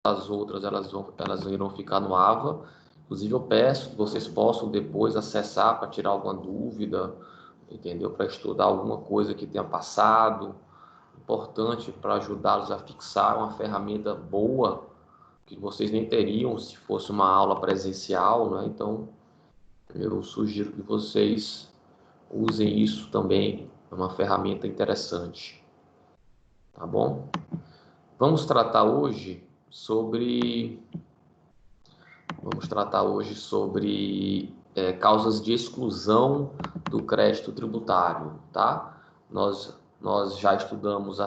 as outras elas irão ficar no AVA. Inclusive, eu peço que vocês possam depois acessar para tirar alguma dúvida, entendeu? Para estudar alguma coisa que tenha passado. Importante para ajudá-los a fixar uma ferramenta boa que vocês nem teriam se fosse uma aula presencial, né? Então, eu sugiro que vocês usem isso também, é uma ferramenta interessante, tá bom? Vamos tratar hoje sobre causas de exclusão do crédito tributário, tá? Nós já estudamos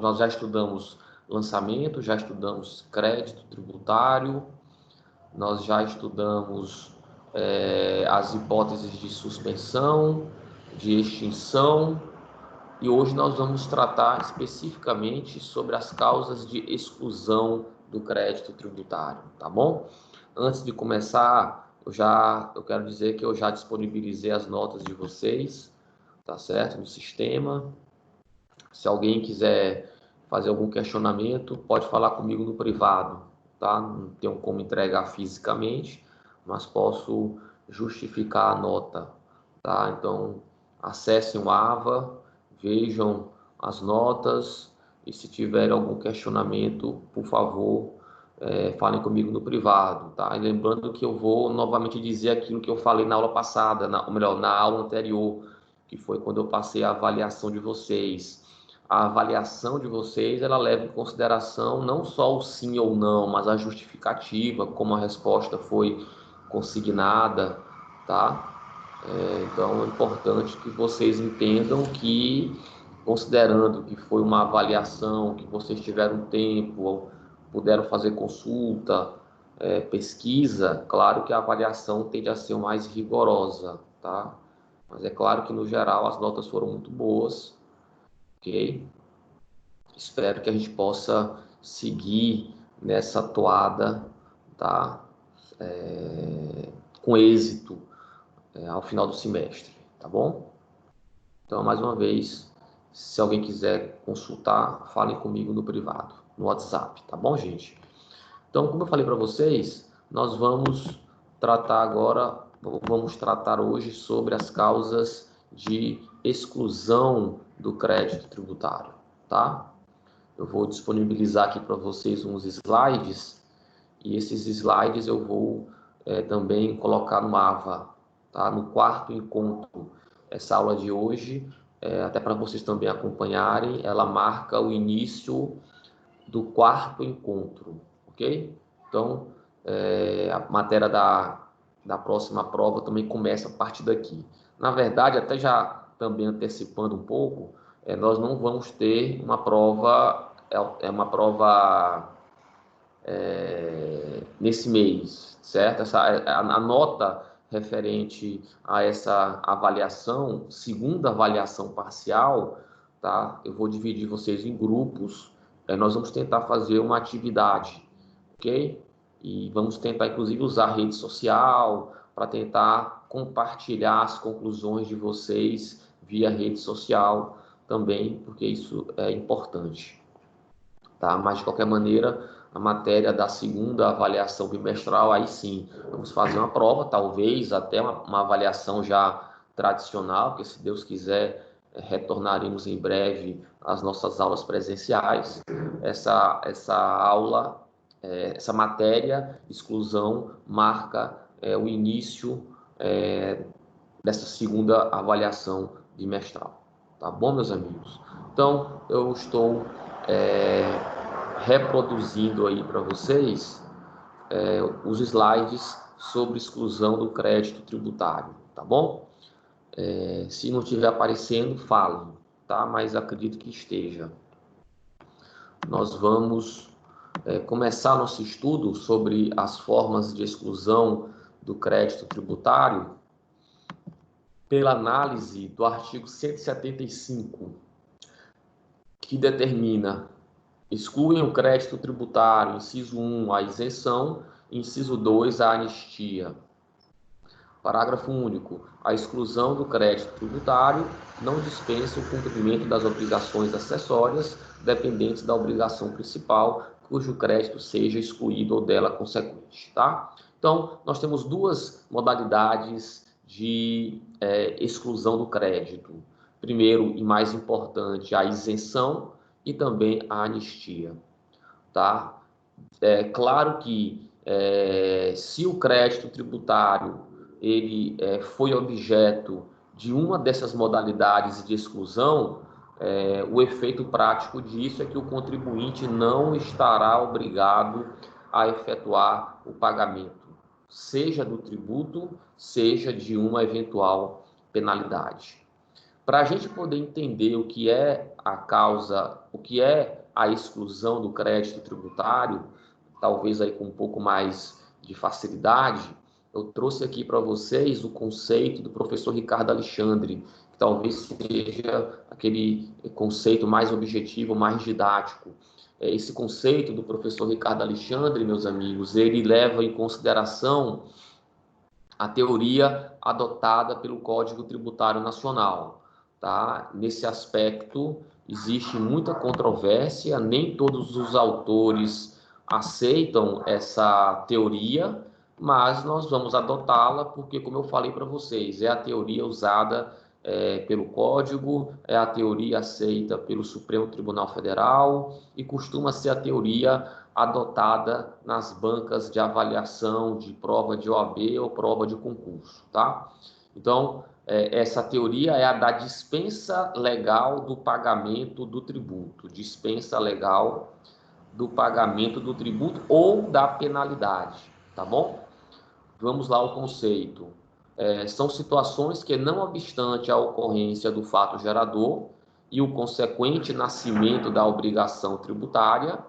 nós já estudamos lançamento, já estudamos crédito tributário, nós já estudamos as hipóteses de suspensão, de extinção, e hoje nós vamos tratar especificamente sobre as causas de exclusão do crédito tributário, tá bom? Antes de começar, eu quero dizer que eu já disponibilizei as notas de vocês, tá certo? No sistema. Se alguém quiser fazer algum questionamento, pode falar comigo no privado, tá? Não tenho como entregar fisicamente, mas posso justificar a nota, tá? Então, acessem o AVA, vejam as notas e se tiver algum questionamento, por favor, falem comigo no privado, tá? E lembrando que eu vou novamente dizer aquilo que eu falei na aula passada, ou melhor, na aula anterior, que foi quando eu passei a avaliação de vocês. A avaliação de vocês, ela leva em consideração não só o sim ou não, mas a justificativa, como a resposta foi consignada, tá? Então, é importante que vocês entendam que, considerando que foi uma avaliação, que vocês tiveram tempo, puderam fazer consulta, pesquisa, claro que a avaliação tende a ser mais rigorosa, tá? Mas é claro que, no geral, as notas foram muito boas, ok? Espero que a gente possa seguir nessa toada, tá? Com êxito ao final do semestre, tá bom? Então, mais uma vez, se alguém quiser consultar, falem comigo no privado, no WhatsApp, tá bom, gente? Então, como eu falei para vocês, nós vamos tratar hoje sobre as causas de exclusão do crédito tributário, tá? Eu vou disponibilizar aqui para vocês uns slides, e esses slides eu vou também colocar no AVA, tá? No quarto encontro. Essa aula de hoje, até para vocês também acompanharem, ela marca o início do quarto encontro, ok? Então, a matéria da próxima prova também começa a partir daqui. Na verdade, até já também antecipando um pouco, nós não vamos ter uma prova, nesse mês, certo? A nota referente a essa avaliação, segunda avaliação parcial, tá? Eu vou dividir vocês em grupos, nós vamos tentar fazer uma atividade, ok? E vamos tentar, inclusive, usar a rede social para tentar compartilhar as conclusões de vocês via rede social também, porque isso é importante, tá? Mas, de qualquer maneira, a matéria da segunda avaliação bimestral, aí sim, vamos fazer uma prova, talvez até uma avaliação já tradicional, porque, se Deus quiser, retornaremos em breve às nossas aulas presenciais. Essa matéria, exclusão, marca o início dessa segunda avaliação bimestral. Tá bom, meus amigos? Então, eu estou reproduzindo aí para vocês os slides sobre exclusão do crédito tributário, tá bom? Se não estiver aparecendo, falem, tá? Mas acredito que esteja. Nós vamos começar nosso estudo sobre as formas de exclusão do crédito tributário pela análise do artigo 175, que determina: excluem o crédito tributário, inciso 1, a isenção, inciso 2, a anistia. Parágrafo único. A exclusão do crédito tributário não dispensa o cumprimento das obrigações acessórias dependentes da obrigação principal, cujo crédito seja excluído ou dela consequente, tá? Então, nós temos duas modalidades de exclusão do crédito. Primeiro e mais importante, a isenção e também a anistia, tá? É claro que se o crédito tributário ele foi objeto de uma dessas modalidades de exclusão, o efeito prático disso é que o contribuinte não estará obrigado a efetuar o pagamento, seja do tributo, seja de uma eventual penalidade. Para a gente poder entender o que é a causa, o que é a exclusão do crédito tributário, talvez aí com um pouco mais de facilidade, eu trouxe aqui para vocês o conceito do professor Ricardo Alexandre, que talvez seja aquele conceito mais objetivo, mais didático. Esse conceito do professor Ricardo Alexandre, meus amigos, ele leva em consideração a teoria adotada pelo Código Tributário Nacional, tá? Nesse aspecto, existe muita controvérsia, nem todos os autores aceitam essa teoria, mas nós vamos adotá-la porque, como eu falei para vocês, é a teoria usada pelo Código, é a teoria aceita pelo Supremo Tribunal Federal e costuma ser a teoria adotada nas bancas de avaliação de prova de OAB ou prova de concurso, tá? Então, essa teoria é a da dispensa legal do pagamento do tributo, dispensa legal do pagamento do tributo ou da penalidade, tá bom? Vamos lá ao conceito. São situações que, não obstante a ocorrência do fato gerador e o consequente nascimento da obrigação tributária,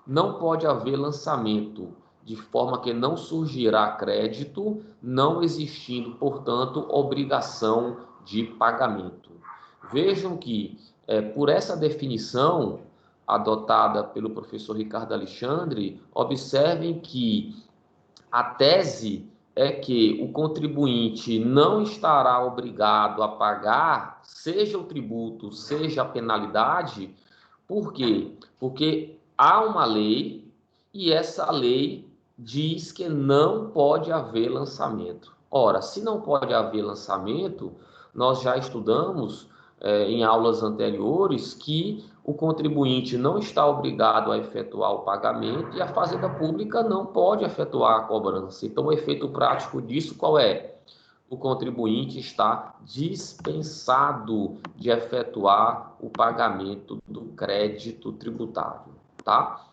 não pode haver lançamento, de forma que não surgirá crédito, não existindo, portanto, obrigação de pagamento. Vejam que, por essa definição adotada pelo professor Ricardo Alexandre, observem que a tese é que o contribuinte não estará obrigado a pagar, seja o tributo, seja a penalidade. Por quê? Porque há uma lei e essa lei diz que não pode haver lançamento. Ora, se não pode haver lançamento, nós já estudamos em aulas anteriores que o contribuinte não está obrigado a efetuar o pagamento e a Fazenda Pública não pode efetuar a cobrança. Então, o efeito prático disso qual é? O contribuinte está dispensado de efetuar o pagamento do crédito tributário, tá?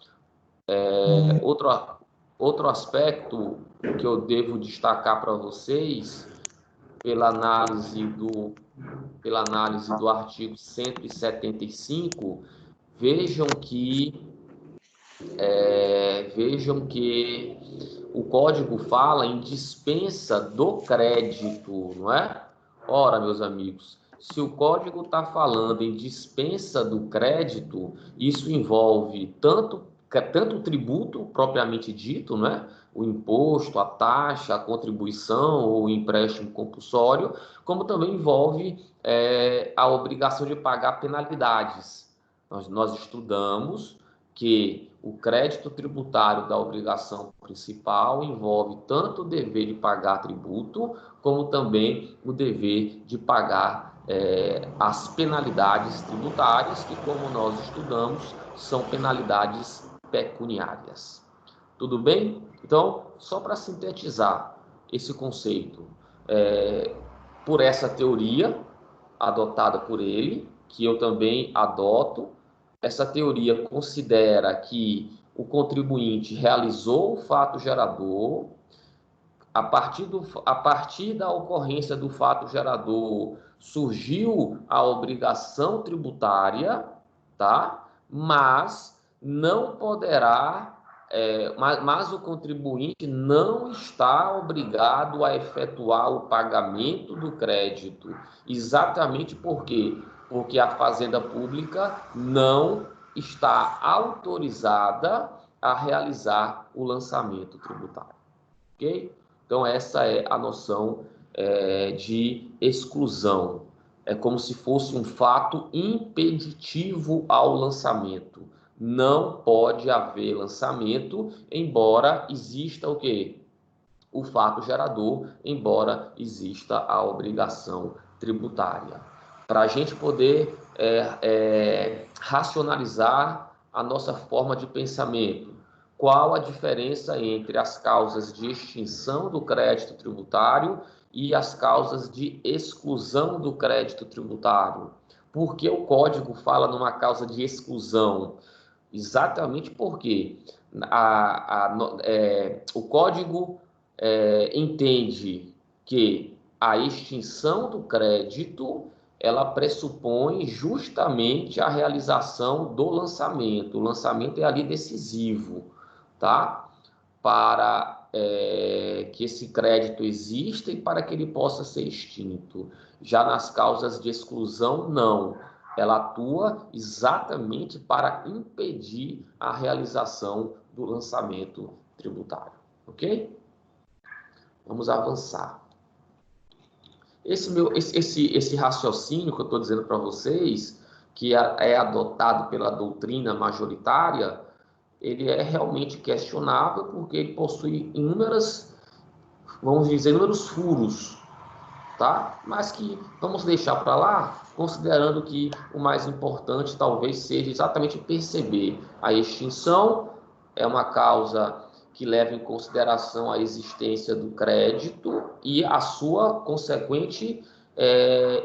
Outro aspecto que eu devo destacar para vocês, pela análise do artigo 175, vejam que o código fala em dispensa do crédito, não é? Ora, meus amigos, se o código está falando em dispensa do crédito, isso envolve tanto o tributo propriamente dito, não é? O imposto, a taxa, a contribuição ou o empréstimo compulsório, como também envolve a obrigação de pagar penalidades. Nós estudamos que o crédito tributário da obrigação principal envolve tanto o dever de pagar tributo, como também o dever de pagar as penalidades tributárias, que, como nós estudamos, são penalidades pecuniárias. Tudo bem? Então, só para sintetizar esse conceito, por essa teoria adotada por ele, que eu também adoto, essa teoria considera que o contribuinte realizou o fato gerador, a partir da ocorrência do fato gerador surgiu a obrigação tributária, tá? Mas não poderá, mas o contribuinte não está obrigado a efetuar o pagamento do crédito. Exatamente por quê? Porque a Fazenda Pública não está autorizada a realizar o lançamento tributário. Ok? Então, essa é a noção de exclusão. é como se fosse um fato impeditivo ao lançamento. Não pode haver lançamento, embora exista o quê? O fato gerador, embora exista a obrigação tributária. Para a gente poder racionalizar a nossa forma de pensamento, qual a diferença entre as causas de extinção do crédito tributário e as causas de exclusão do crédito tributário? Por que o código fala numa causa de exclusão? Exatamente porque o código entende que a extinção do crédito ela pressupõe justamente a realização do lançamento. O lançamento é ali decisivo, tá? Para que esse crédito exista e para que ele possa ser extinto. Já nas causas de exclusão, não. Ela atua exatamente para impedir a realização do lançamento tributário, ok? Vamos avançar. Esse raciocínio que eu estou dizendo para vocês, que é adotado pela doutrina majoritária, ele é realmente questionável porque ele possui inúmeros furos, tá? Mas que vamos deixar para lá, considerando que o mais importante talvez seja exatamente perceber a extinção é uma causa que leva em consideração a existência do crédito e a sua consequente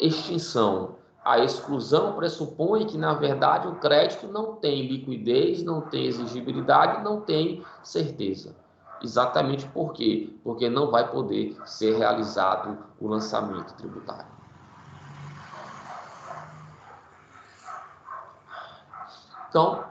extinção. A exclusão pressupõe que, na verdade, o crédito não tem liquidez, não tem exigibilidade, não tem certeza. Exatamente por quê? Porque não vai poder ser realizado o lançamento tributário. Então,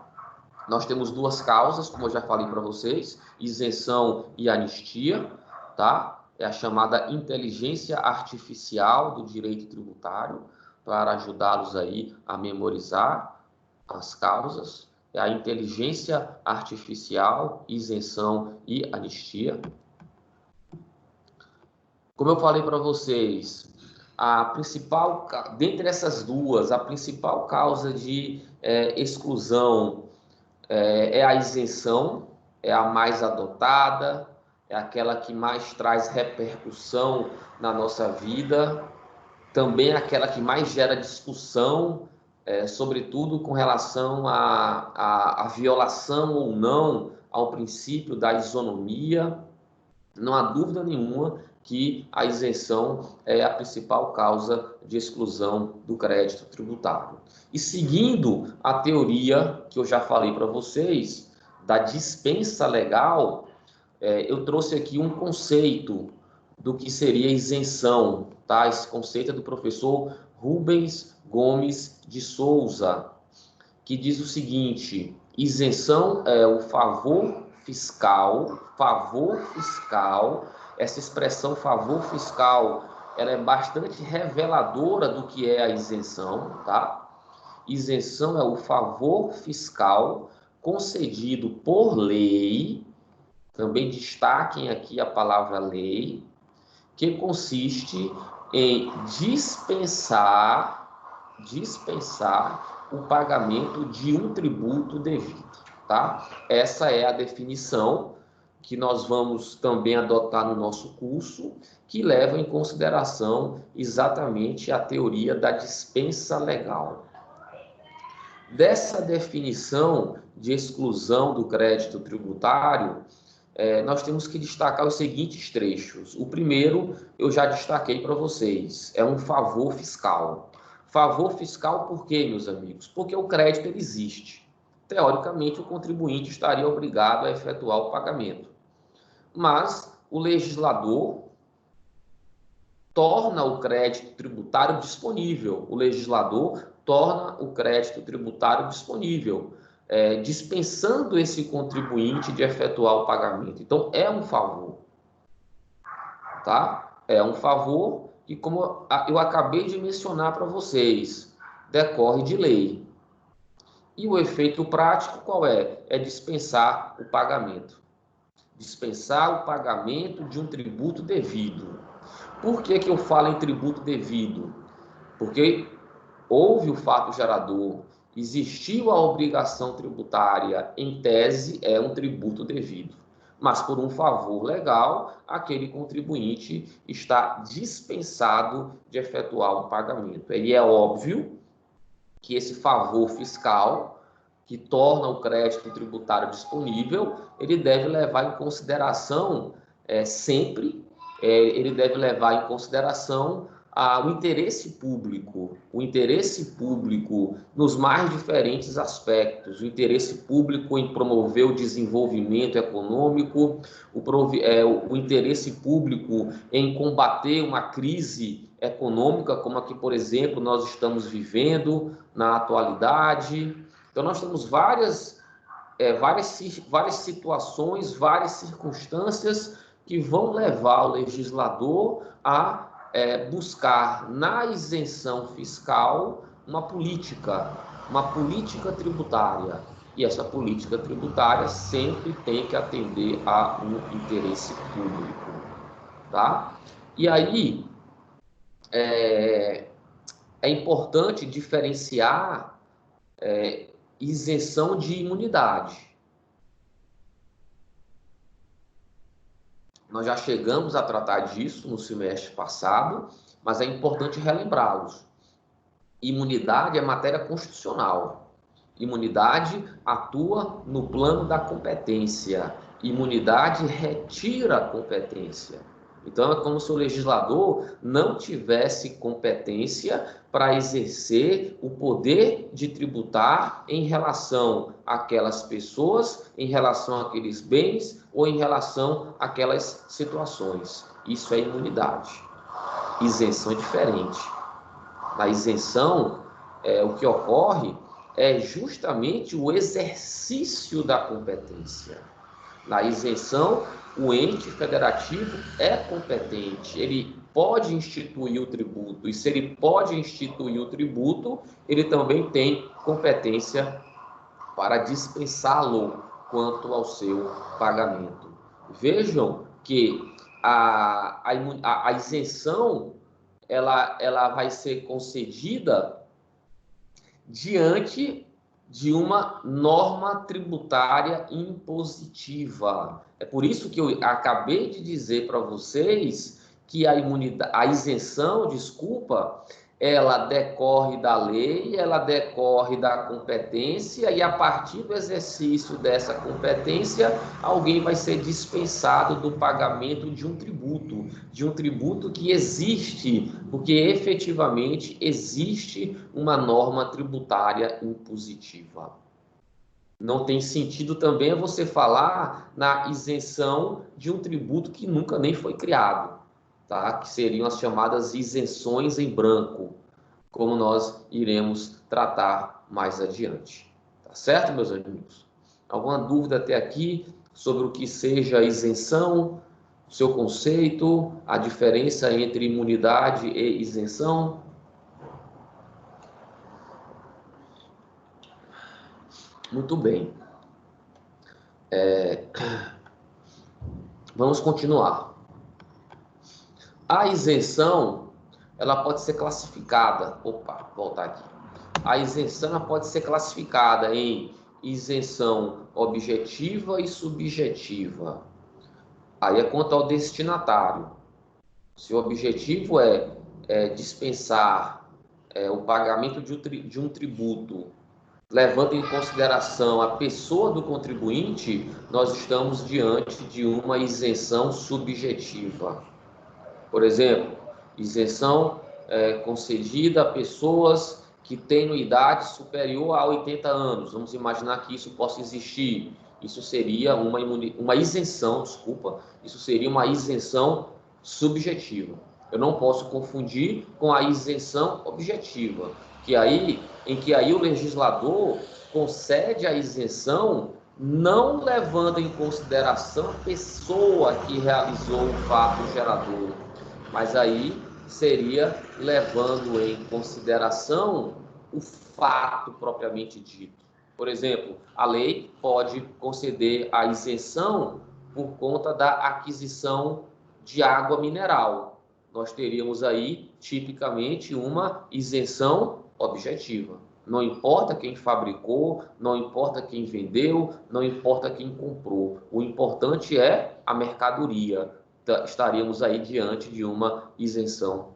nós temos duas causas, como eu já falei para vocês, isenção e anistia, tá? É a chamada inteligência artificial do direito tributário, para ajudá-los aí a memorizar as causas. É a inteligência artificial, isenção e anistia. Como eu falei para vocês, dentre essas duas, a principal causa de exclusão é a isenção, é a mais adotada, é aquela que mais traz repercussão na nossa vida, também é aquela que mais gera discussão, sobretudo com relação à violação ou não ao princípio da isonomia. Não há dúvida nenhuma que a isenção é a principal causa de exclusão do crédito tributário. E seguindo a teoria que eu já falei para vocês, da dispensa legal, eu trouxe aqui um conceito do que seria isenção, tá? Esse conceito é do professor Rubens Gomes de Souza, que diz o seguinte: isenção é o favor fiscal, essa expressão favor fiscal, ela é bastante reveladora do que é a isenção, tá? Isenção é o favor fiscal concedido por lei, também destaquem aqui a palavra lei, que consiste em dispensar o pagamento de um tributo devido, tá? Essa é a definição que nós vamos também adotar no nosso curso, que leva em consideração exatamente a teoria da dispensa legal. Dessa definição de exclusão do crédito tributário, nós temos que destacar os seguintes trechos. O primeiro, eu já destaquei para vocês, é um favor fiscal. Favor fiscal por quê, meus amigos? Porque o crédito ele existe. Teoricamente, o contribuinte estaria obrigado a efetuar o pagamento. Mas o legislador torna o crédito tributário disponível. O legislador torna o crédito tributário disponível, dispensando esse contribuinte de efetuar o pagamento. Então, é um favor, tá? É um favor que, como eu acabei de mencionar para vocês, decorre de lei. E o efeito prático qual é? É dispensar o pagamento. Dispensar o pagamento de um tributo devido. Por que eu falo em tributo devido? Porque houve o fato gerador, existiu a obrigação tributária, em tese, é um tributo devido. Mas por um favor legal, aquele contribuinte está dispensado de efetuar um pagamento. E é óbvio que esse favor fiscal, que torna o crédito tributário disponível, ele deve levar em consideração sempre, ele deve levar em consideração o interesse público nos mais diferentes aspectos, o interesse público em promover o desenvolvimento econômico, o interesse público em combater uma crise econômica, como a que, por exemplo, nós estamos vivendo na atualidade. Então, nós temos várias situações, várias circunstâncias que vão levar o legislador a buscar na isenção fiscal uma política tributária. E essa política tributária sempre tem que atender a um interesse público, tá? E aí é importante diferenciar isenção de imunidade. Nós já chegamos a tratar disso no semestre passado, mas é importante relembrá-los. Imunidade é matéria constitucional. Imunidade atua no plano da competência. Imunidade retira a competência. Então, é como se o legislador não tivesse competência para exercer o poder de tributar em relação àquelas pessoas, em relação àqueles bens ou em relação àquelas situações. Isso é imunidade. Isenção é diferente. Na isenção, o que ocorre é justamente o exercício da competência. Na isenção, o ente federativo é competente, ele pode instituir o tributo, e se ele pode instituir o tributo, ele também tem competência para dispensá-lo quanto ao seu pagamento. Vejam que a isenção ela vai ser concedida diante de uma norma tributária impositiva. É por isso que eu acabei de dizer para vocês que a isenção, ela decorre da lei, ela decorre da competência, e a partir do exercício dessa competência, alguém vai ser dispensado do pagamento de um tributo que existe, porque efetivamente existe uma norma tributária impositiva. Não tem sentido também você falar na isenção de um tributo que nunca nem foi criado. Tá? Que seriam as chamadas isenções em branco, como nós iremos tratar mais adiante. Tá certo, meus amigos? Alguma dúvida até aqui sobre o que seja isenção, seu conceito, a diferença entre imunidade e isenção? Muito bem. Vamos continuar. A isenção, ela pode ser classificada. Opa, voltar aqui. A isenção ela pode ser classificada em isenção objetiva e subjetiva. Aí é quanto ao destinatário. Se o objetivo é dispensar o pagamento de um tributo, levando em consideração a pessoa do contribuinte, nós estamos diante de uma isenção subjetiva. Por exemplo, isenção concedida a pessoas que têm idade superior a 80 anos. Vamos imaginar que isso possa existir. Isso seria uma isenção, isso seria uma isenção subjetiva. Eu não posso confundir com a isenção objetiva, em que o legislador concede a isenção não levando em consideração a pessoa que realizou o fato gerador, mas aí seria levando em consideração o fato propriamente dito. Por exemplo, a lei pode conceder a isenção por conta da aquisição de água mineral, nós teríamos aí, tipicamente, uma isenção objetiva. Não importa quem fabricou, não importa quem vendeu, não importa quem comprou. O importante é a mercadoria. Estaríamos aí diante de uma isenção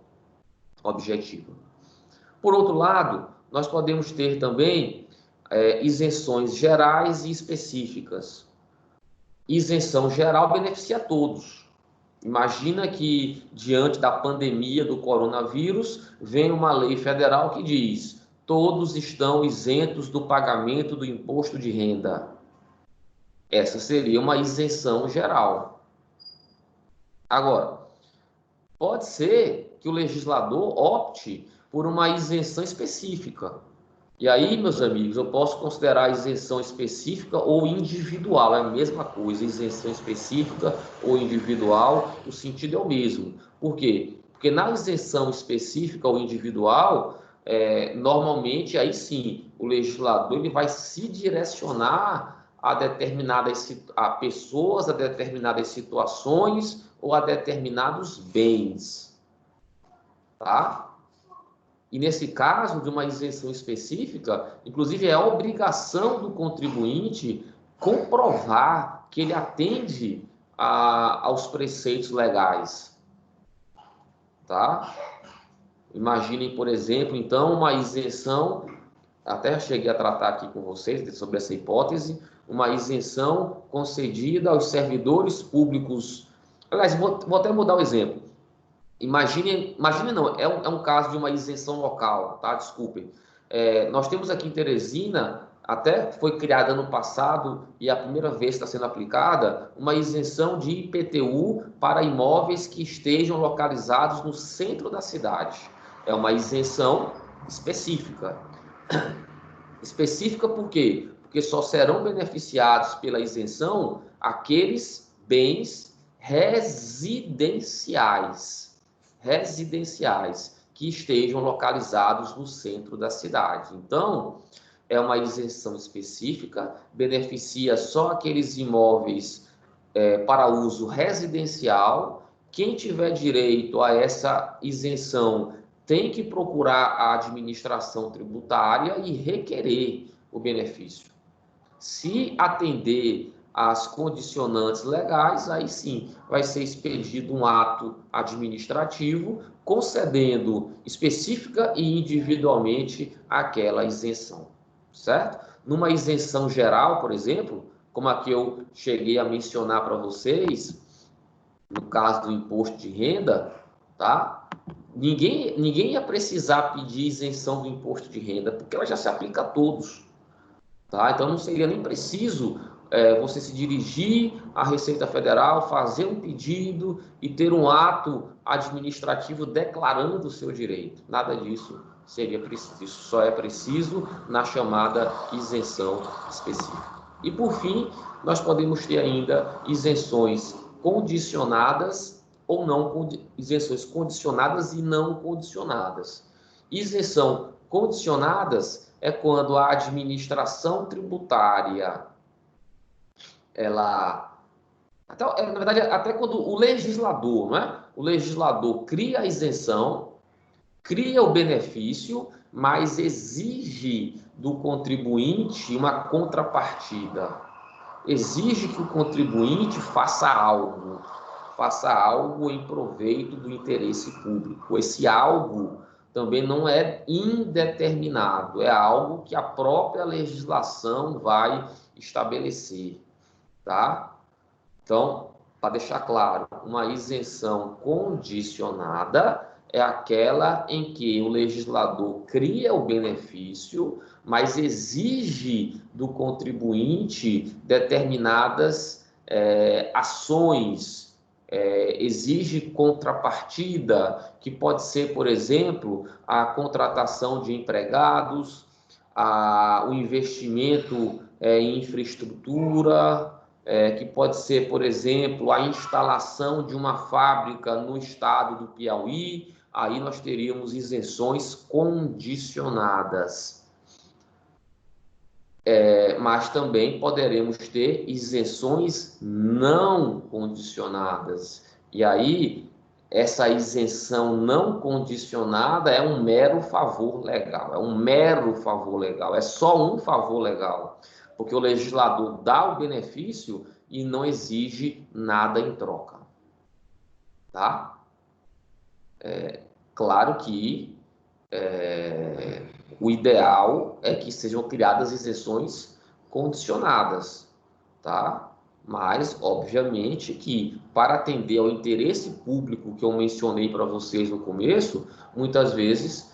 objetiva. Por outro lado, nós podemos ter também isenções gerais e específicas. Isenção geral beneficia a todos. Imagina que, diante da pandemia do coronavírus, vem uma lei federal que diz: todos estão isentos do pagamento do imposto de renda. Essa seria uma isenção geral. Agora, pode ser que o legislador opte por uma isenção específica. E aí, meus amigos, eu posso considerar isenção específica ou individual, é a mesma coisa, isenção específica ou individual, o sentido é o mesmo. Por quê? Porque na isenção específica ou individual, normalmente, aí sim, o legislador ele vai se direcionar a determinadas a pessoas, a determinadas situações ou a determinados bens, tá? E nesse caso de uma isenção específica, inclusive é a obrigação do contribuinte comprovar que ele atende aos preceitos legais, tá? Imaginem, por exemplo, então, uma isenção, até cheguei a tratar aqui com vocês sobre essa hipótese, uma isenção concedida aos servidores públicos. Aliás, vou até mudar o exemplo. Imagine não, é um caso de uma isenção local, tá? Desculpem. Nós temos aqui em Teresina, até foi criada no passado e a primeira vez está sendo aplicada, uma isenção de IPTU para imóveis que estejam localizados no centro da cidade. É uma isenção específica. Específica por quê? Porque só serão beneficiados pela isenção aqueles bens residenciais que estejam localizados no centro da cidade. Então, é uma isenção específica, beneficia só aqueles imóveis para uso residencial. Quem tiver direito a essa isenção tem que procurar a administração tributária e requerer o benefício. Se atender às condicionantes legais, aí sim vai ser expedido um ato administrativo concedendo específica e individualmente aquela isenção, certo? Numa isenção geral, por exemplo, como a que eu cheguei a mencionar para vocês, no caso do imposto de renda, tá? Ninguém ia precisar pedir isenção do imposto de renda, porque ela já se aplica a todos. Tá? Então não seria nem preciso você se dirigir à Receita Federal, fazer um pedido e ter um ato administrativo declarando o seu direito. Nada disso seria preciso. Isso só é preciso na chamada isenção específica. E por fim, nós podemos ter ainda isenções condicionadas ou não, isenções condicionadas e não condicionadas. Isenção condicionadas é quando a administração tributária, na verdade, até quando o legislador, não é? O legislador cria a isenção, cria o benefício, mas exige do contribuinte uma contrapartida. Exige que o contribuinte faça algo em proveito do interesse público. Esse algo também não é indeterminado, é algo que a própria legislação vai estabelecer, tá? Então, para deixar claro, uma isenção condicionada é aquela em que o legislador cria o benefício, mas exige do contribuinte determinadas ações, exige contrapartida, que pode ser, por exemplo, a contratação de empregados, o investimento em infraestrutura, que pode ser, por exemplo, a instalação de uma fábrica no estado do Piauí. Aí nós teríamos isenções condicionadas. Mas também poderemos ter isenções não condicionadas. E aí essa isenção não condicionada é um mero favor legal, é um mero favor legal, é só um favor legal, porque o legislador dá o benefício e não exige nada em troca, tá? Claro que o ideal é que sejam criadas isenções condicionadas, tá? Mas, obviamente, que para atender ao interesse público que eu mencionei para vocês no começo, muitas vezes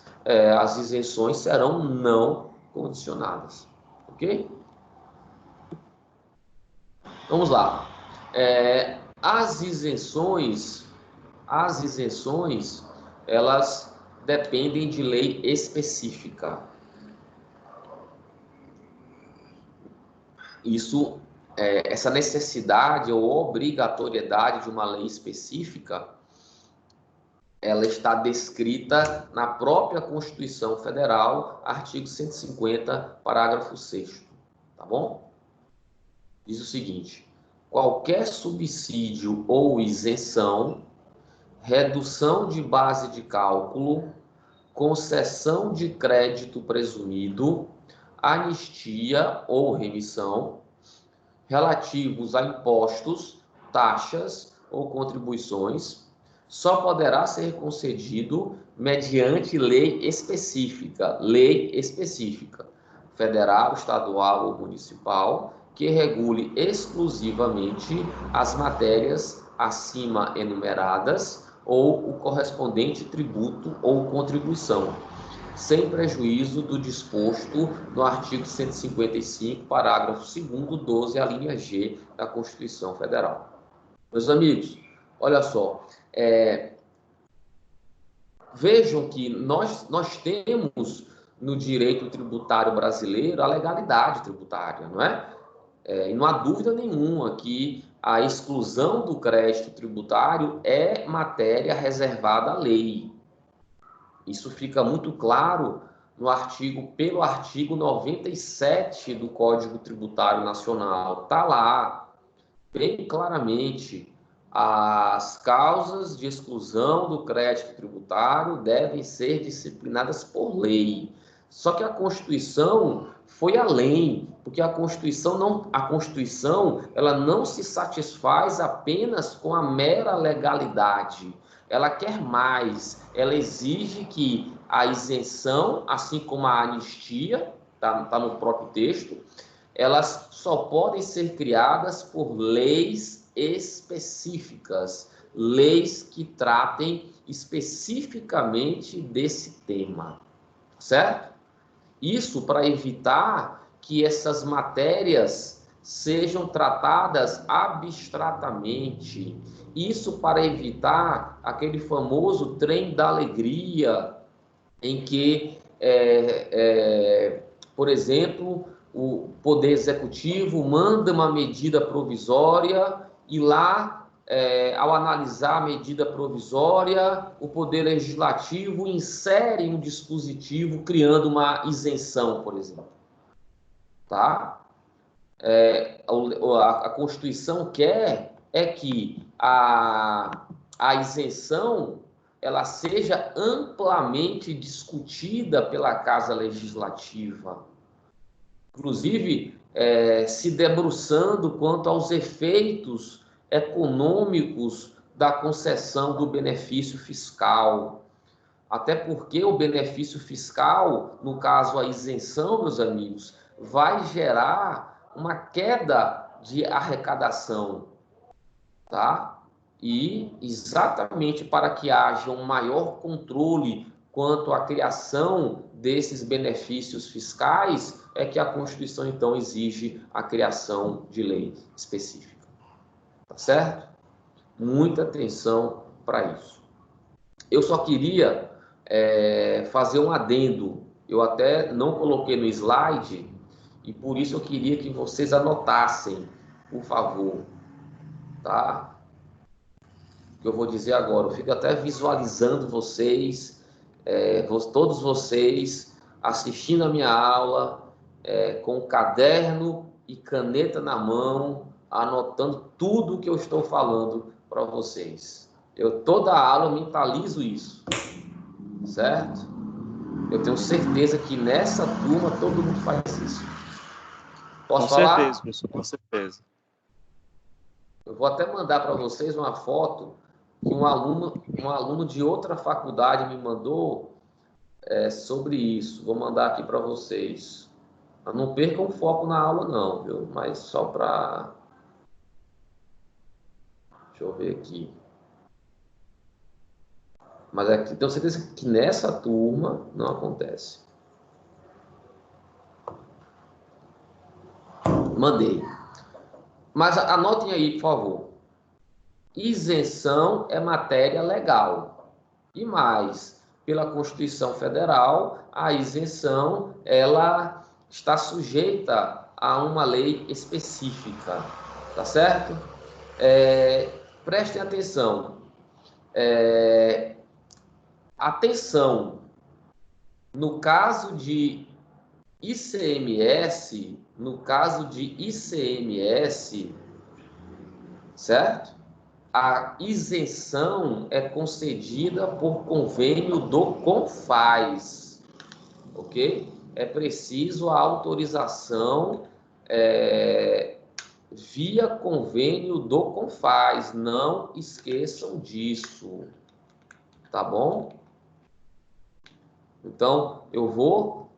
as isenções serão não condicionadas, ok? Vamos lá. As isenções, elas dependem de lei específica. Isso, essa necessidade ou obrigatoriedade de uma lei específica, ela está descrita na própria Constituição Federal, artigo 150, parágrafo 6º, tá bom? Diz o seguinte: qualquer subsídio ou isenção, redução de base de cálculo, concessão de crédito presumido, anistia ou remissão, relativos a impostos, taxas ou contribuições, só poderá ser concedido mediante lei específica, federal, estadual ou municipal, que regule exclusivamente as matérias acima enumeradas ou o correspondente tributo ou contribuição, sem prejuízo do disposto no artigo 155, parágrafo 2º, 12, a linha G da Constituição Federal. Meus amigos, olha só, vejam que nós temos no direito tributário brasileiro a legalidade tributária, não é? E não há dúvida nenhuma que a exclusão do crédito tributário é matéria reservada à lei. Isso fica muito claro pelo artigo 97 do Código Tributário Nacional. Está lá, bem claramente, as causas de exclusão do crédito tributário devem ser disciplinadas por lei. Só que a Constituição foi além, porque a Constituição ela não se satisfaz apenas com a mera legalidade. Ela quer mais, ela exige que a isenção, assim como a anistia, tá no próprio texto, elas só podem ser criadas por leis específicas, leis que tratem especificamente desse tema, certo? Isso para evitar que essas matérias sejam tratadas abstratamente. Isso para evitar aquele famoso trem da alegria, em que, por exemplo, o Poder Executivo manda uma medida provisória e lá, ao analisar a medida provisória, o Poder Legislativo insere um dispositivo criando uma isenção, por exemplo. Tá? A Constituição quer que a isenção ela seja amplamente discutida pela Casa Legislativa, inclusive se debruçando quanto aos efeitos econômicos da concessão do benefício fiscal. Até porque o benefício fiscal, no caso a isenção, meus amigos, vai gerar uma queda de arrecadação, tá? E exatamente para que haja um maior controle quanto à criação desses benefícios fiscais, é que a Constituição, então, exige a criação de lei específica. Tá certo? Muita atenção para isso. Eu só queria fazer um adendo. Eu até não coloquei no slide, e por isso eu queria que vocês anotassem, por favor, tá? Que eu vou dizer agora. Eu fico até visualizando vocês, todos vocês assistindo a minha aula, com caderno e caneta na mão, anotando tudo que eu estou falando para vocês. Toda aula eu mentalizo isso, certo? Eu tenho certeza que nessa turma todo mundo faz isso. Posso Com falar? certeza, professor, com certeza. Eu vou até mandar para vocês uma foto que um aluno de outra faculdade me mandou sobre isso. Vou mandar aqui para vocês. Não percam o foco na aula não, viu? Mas só para... Deixa eu ver aqui. Mas aqui tenho certeza que nessa turma não acontece. Mandei. Mas anotem aí, por favor. Isenção é matéria legal. E mais, pela Constituição Federal, a isenção ela está sujeita a uma lei específica, tá certo? Prestem atenção. Atenção, no caso de ICMS, certo? A isenção é concedida por convênio do CONFAZ, ok? É preciso a autorização via convênio do CONFAZ, não esqueçam disso, tá bom? Então, eu vou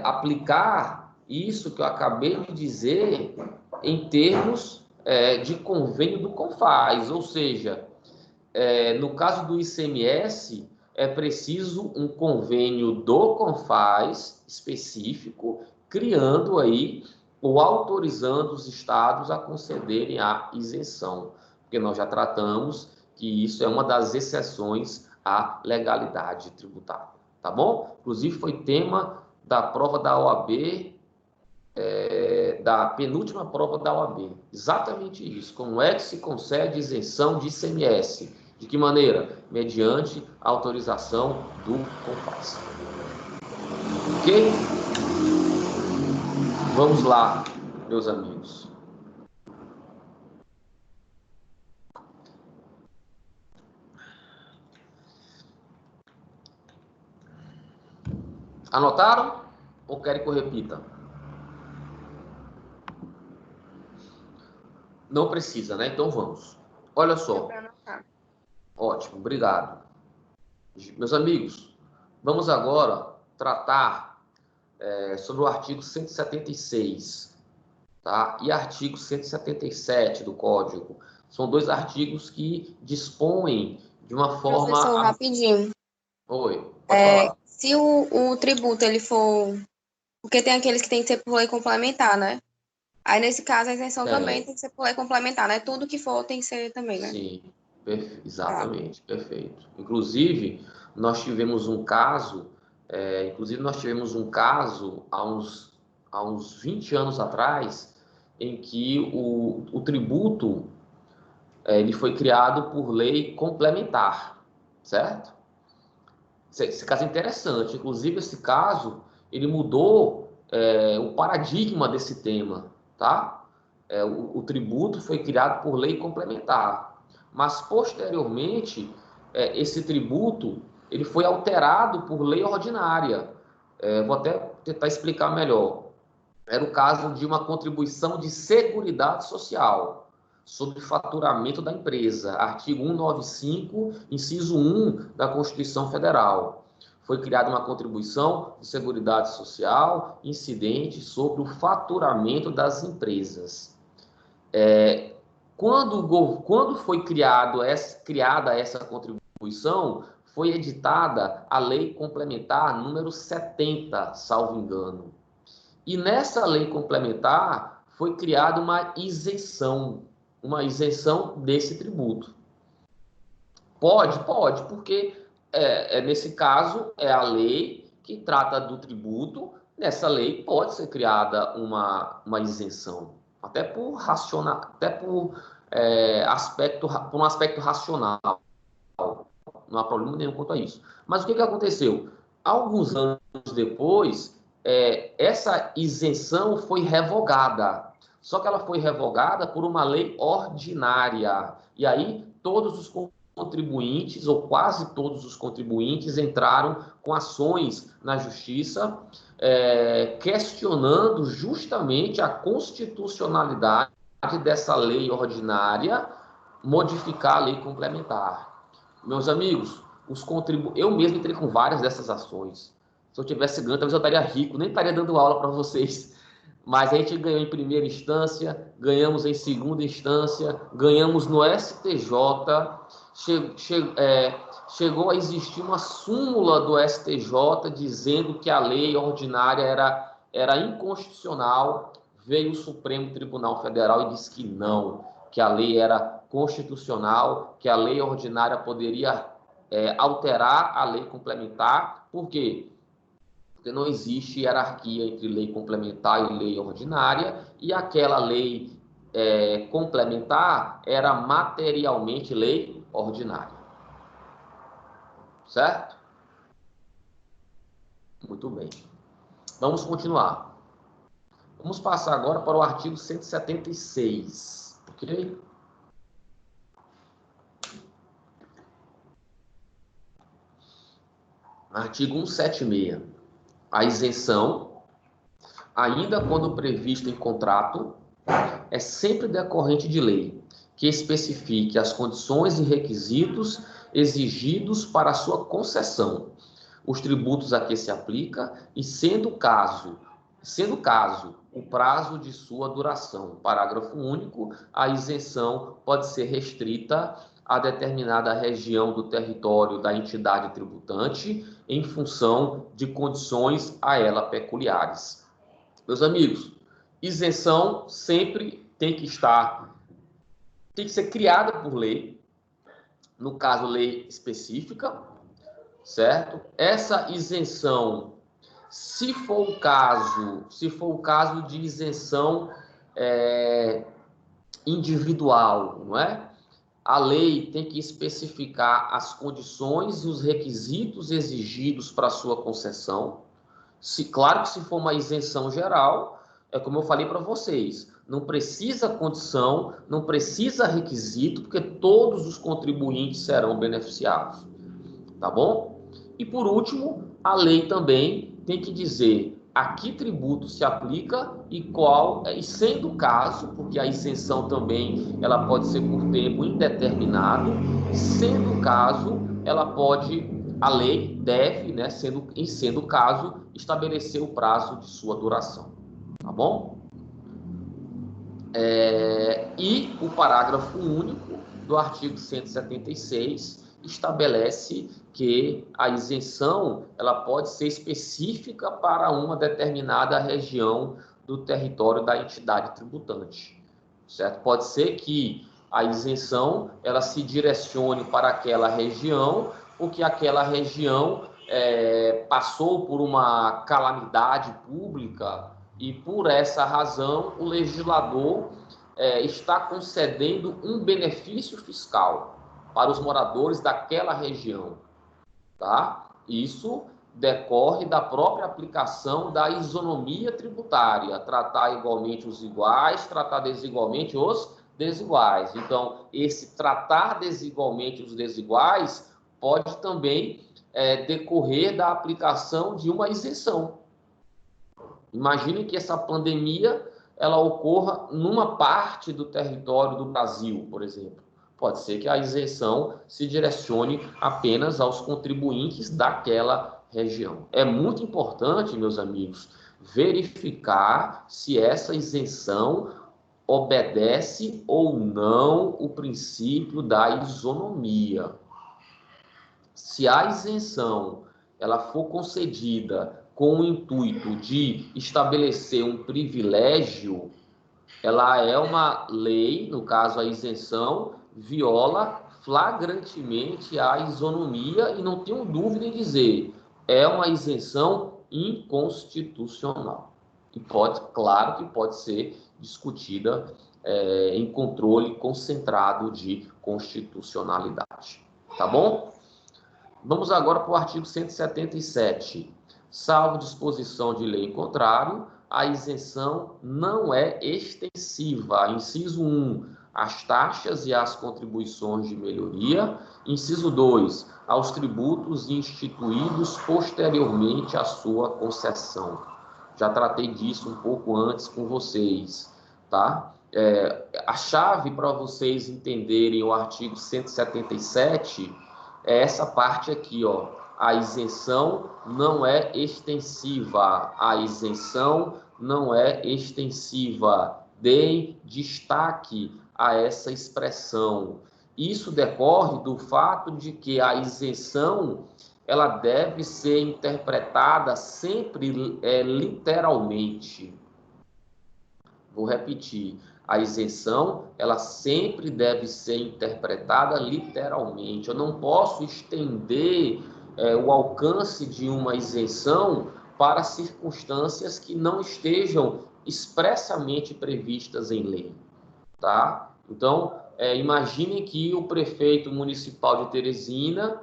aplicar isso que eu acabei de dizer em termos de convênio do CONFAZ, ou seja, no caso do ICMS, é preciso um convênio do CONFAZ específico, criando aí ou autorizando os estados a concederem a isenção, porque nós já tratamos que isso é uma das exceções à legalidade tributária, tá bom? Inclusive foi tema da prova da OAB, da penúltima prova da OAB. Exatamente isso. Como é que se concede isenção de ICMS? De que maneira? Mediante autorização do CONFAZ. Ok? Vamos lá, meus amigos. Anotaram? Ou querem que eu repita? Não precisa, né? Então vamos. Olha só. Ótimo, obrigado. Meus amigos, vamos agora tratar sobre o artigo 176, tá? E artigo 177 do Código. São dois artigos que dispõem de uma forma... Professor, rapidinho. Oi, pode falar. Se o tributo ele for... Porque tem aqueles que tem que ser por lei complementar, né? Aí, nesse caso, a isenção também tem que ser por lei complementar, né? Tudo que for tem que ser também, né? Sim, exatamente, perfeito. Inclusive, nós tivemos um caso, há uns 20 anos atrás, em que o tributo ele foi criado por lei complementar, certo? Esse caso é interessante. Inclusive, esse caso, ele mudou o paradigma desse tema, tá? O tributo foi criado por lei complementar, mas, posteriormente, esse tributo ele foi alterado por lei ordinária. Vou até tentar explicar melhor. Era o caso de uma contribuição de seguridade social sobre faturamento da empresa, artigo 195, inciso 1 da Constituição Federal. Foi criada uma contribuição de seguridade social incidente sobre o faturamento das empresas. Quando foi criada essa contribuição, foi editada a Lei Complementar número 70, salvo engano. E nessa lei complementar foi criada uma isenção desse tributo. Pode, porque nesse caso é a lei que trata do tributo. Nessa lei pode ser criada uma isenção, até por um aspecto racional. Não há problema nenhum quanto a isso. Mas o que aconteceu? Alguns anos depois, essa isenção foi revogada. Só que ela foi revogada por uma lei ordinária. E aí todos os contribuintes, ou quase todos os contribuintes, entraram com ações na justiça, questionando justamente a constitucionalidade dessa lei ordinária modificar a lei complementar. Meus amigos, eu mesmo entrei com várias dessas ações. Se eu tivesse ganho, talvez eu estaria rico, nem estaria dando aula para vocês. Mas a gente ganhou em primeira instância, ganhamos em segunda instância, ganhamos no STJ, chegou a existir uma súmula do STJ dizendo que a lei ordinária era inconstitucional. Veio o Supremo Tribunal Federal e disse que não, que a lei era constitucional, que a lei ordinária poderia alterar a lei complementar. Por quê? Porque não existe hierarquia entre lei complementar e lei ordinária, e aquela lei complementar era materialmente lei ordinária. Certo? Muito bem. Vamos continuar. Vamos passar agora para o artigo 176, ok? Artigo 176. A isenção, ainda quando prevista em contrato, é sempre decorrente de lei, que especifique as condições e requisitos exigidos para a sua concessão, os tributos a que se aplica e, sendo caso o prazo de sua duração. Parágrafo único, a isenção pode ser restrita a determinada região do território da entidade tributante em função de condições a ela peculiares. Meus amigos, isenção sempre tem que ser criada por lei, no caso, lei específica, certo? Essa isenção, se for o caso de isenção individual, não é? A lei tem que especificar as condições e os requisitos exigidos para a sua concessão. Claro que se for uma isenção geral, é como eu falei para vocês, não precisa condição, não precisa requisito, porque todos os contribuintes serão beneficiados. Tá bom? E por último, a lei também tem que dizer a que tributo se aplica e sendo o caso, porque a isenção também ela pode ser por tempo indeterminado, sendo o caso, a lei deve, né, sendo o caso, estabelecer o prazo de sua duração. Tá bom? E o parágrafo único do artigo 176 estabelece que a isenção ela pode ser específica para uma determinada região do território da entidade tributante, certo? Pode ser que a isenção ela se direcione para aquela região, porque aquela região passou por uma calamidade pública e por essa razão o legislador está concedendo um benefício fiscal para os moradores daquela região, tá? Isso decorre da própria aplicação da isonomia tributária, tratar igualmente os iguais, tratar desigualmente os desiguais. Então, esse tratar desigualmente os desiguais pode também decorrer da aplicação de uma isenção. Imagine que essa pandemia ela ocorra numa parte do território do Brasil, por exemplo. Pode ser que a isenção se direcione apenas aos contribuintes daquela região. É muito importante, meus amigos, verificar se essa isenção obedece ou não o princípio da isonomia. Se a isenção ela for concedida com o intuito de estabelecer um privilégio, ela é uma lei, no caso a isenção, viola flagrantemente a isonomia e não tenho dúvida em dizer, é uma isenção inconstitucional. E claro que pode ser discutida em controle concentrado de constitucionalidade. Tá bom? Vamos agora para o artigo 177. Salvo disposição de lei em contrário, a isenção não é extensiva. Inciso 1, as taxas e as contribuições de melhoria. Inciso 2, aos tributos instituídos posteriormente à sua concessão. Já tratei disso um pouco antes com vocês, tá? A chave para vocês entenderem o artigo 177 é essa parte aqui, ó. A isenção não é extensiva. A isenção não é extensiva. Deem destaque a essa expressão. Isso decorre do fato de que a isenção ela deve ser interpretada sempre literalmente. Vou repetir. A isenção, ela sempre deve ser interpretada literalmente. Eu não posso estender o alcance de uma isenção para circunstâncias que não estejam expressamente previstas em lei, tá? Então, imagine que o prefeito municipal de Teresina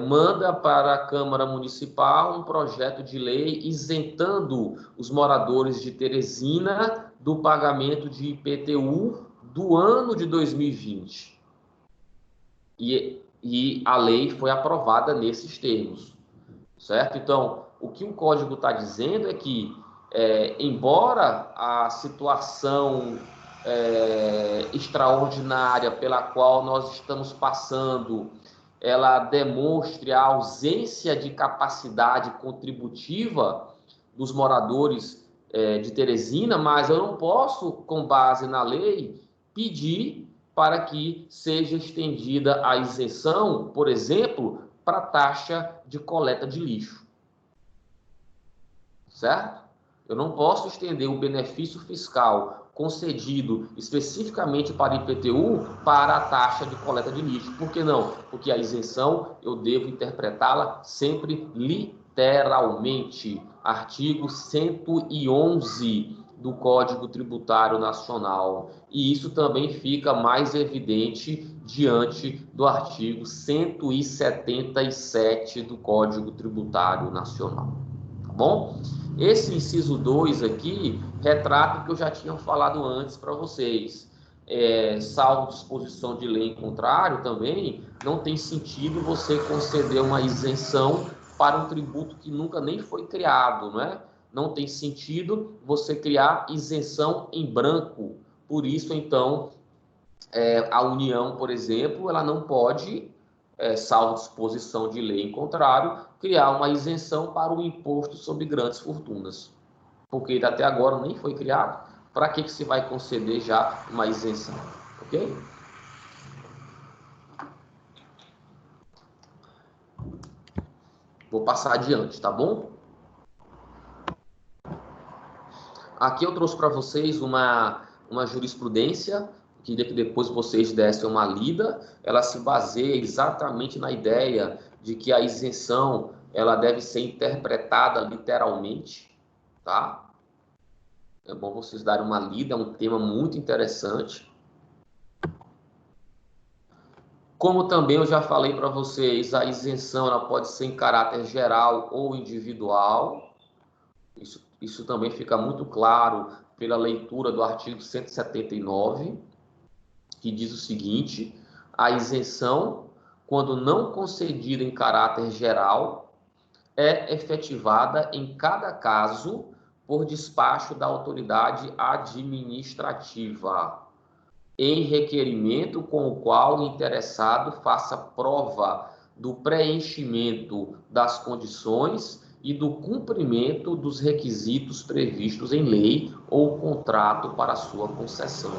manda para a Câmara Municipal um projeto de lei isentando os moradores de Teresina do pagamento de IPTU do ano de 2020. E a lei foi aprovada nesses termos, certo? Então, o que o Código está dizendo é que, embora a situação extraordinária pela qual nós estamos passando ela demonstre a ausência de capacidade contributiva dos moradores de Teresina, mas eu não posso, com base na lei, pedir para que seja estendida a isenção, por exemplo, para a taxa de coleta de lixo. Certo? Eu não posso estender o benefício fiscal concedido especificamente para IPTU para a taxa de coleta de lixo. Por que não? Porque a isenção eu devo interpretá-la sempre literalmente. Artigo 111 do Código Tributário Nacional. E isso também fica mais evidente diante do artigo 177 do Código Tributário Nacional. Tá bom? Esse inciso 2 aqui retrata o que eu já tinha falado antes para vocês. Salvo disposição de lei em contrário também, não tem sentido você conceder uma isenção para um tributo que nunca nem foi criado, não é? Não tem sentido você criar isenção em branco. Por isso, então, a União, por exemplo, ela não pode, salvo disposição de lei em contrário, criar uma isenção para o imposto sobre grandes fortunas. Porque até agora nem foi criado. Para que se vai conceder já uma isenção? Ok? Vou passar adiante, tá bom? Aqui eu trouxe para vocês uma jurisprudência que depois vocês dessem uma lida. Ela se baseia exatamente na ideia de que a isenção ela deve ser interpretada literalmente, tá? É bom vocês darem uma lida, é um tema muito interessante. Como também eu já falei para vocês, a isenção ela pode ser em caráter geral ou individual. Isso também fica muito claro pela leitura do artigo 179, que diz o seguinte: a isenção, quando não concedida em caráter geral, é efetivada em cada caso por despacho da autoridade administrativa, em requerimento com o qual o interessado faça prova do preenchimento das condições e do cumprimento dos requisitos previstos em lei ou contrato para sua concessão.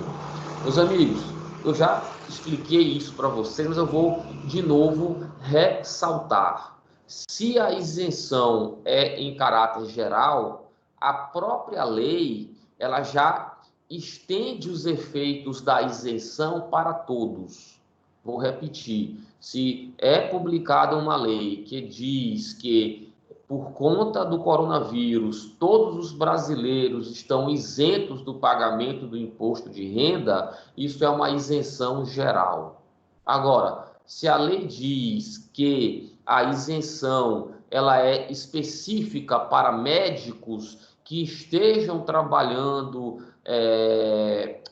Meus amigos, eu já expliquei isso para vocês, mas eu vou de novo ressaltar. Se a isenção é em caráter geral, a própria lei ela já estende os efeitos da isenção para todos. Vou repetir. Se é publicada uma lei que diz que, por conta do coronavírus, todos os brasileiros estão isentos do pagamento do imposto de renda, isso é uma isenção geral. Agora, se a lei diz que a isenção ela é específica para médicos que estejam trabalhando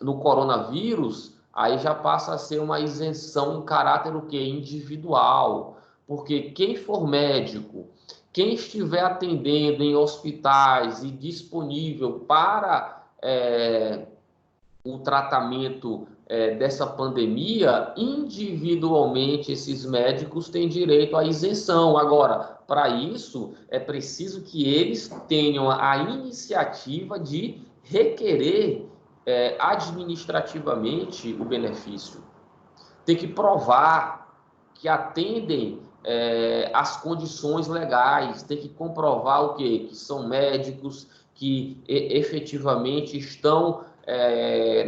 no coronavírus, aí já passa a ser uma isenção em caráter o quê? Individual. Porque quem for médico, quem estiver atendendo em hospitais e disponível para o tratamento dessa pandemia, individualmente esses médicos têm direito à isenção. Agora, para isso, é preciso que eles tenham a iniciativa de requerer administrativamente o benefício. Tem que provar que atendem as condições legais, tem que comprovar o quê? Que são médicos que efetivamente estão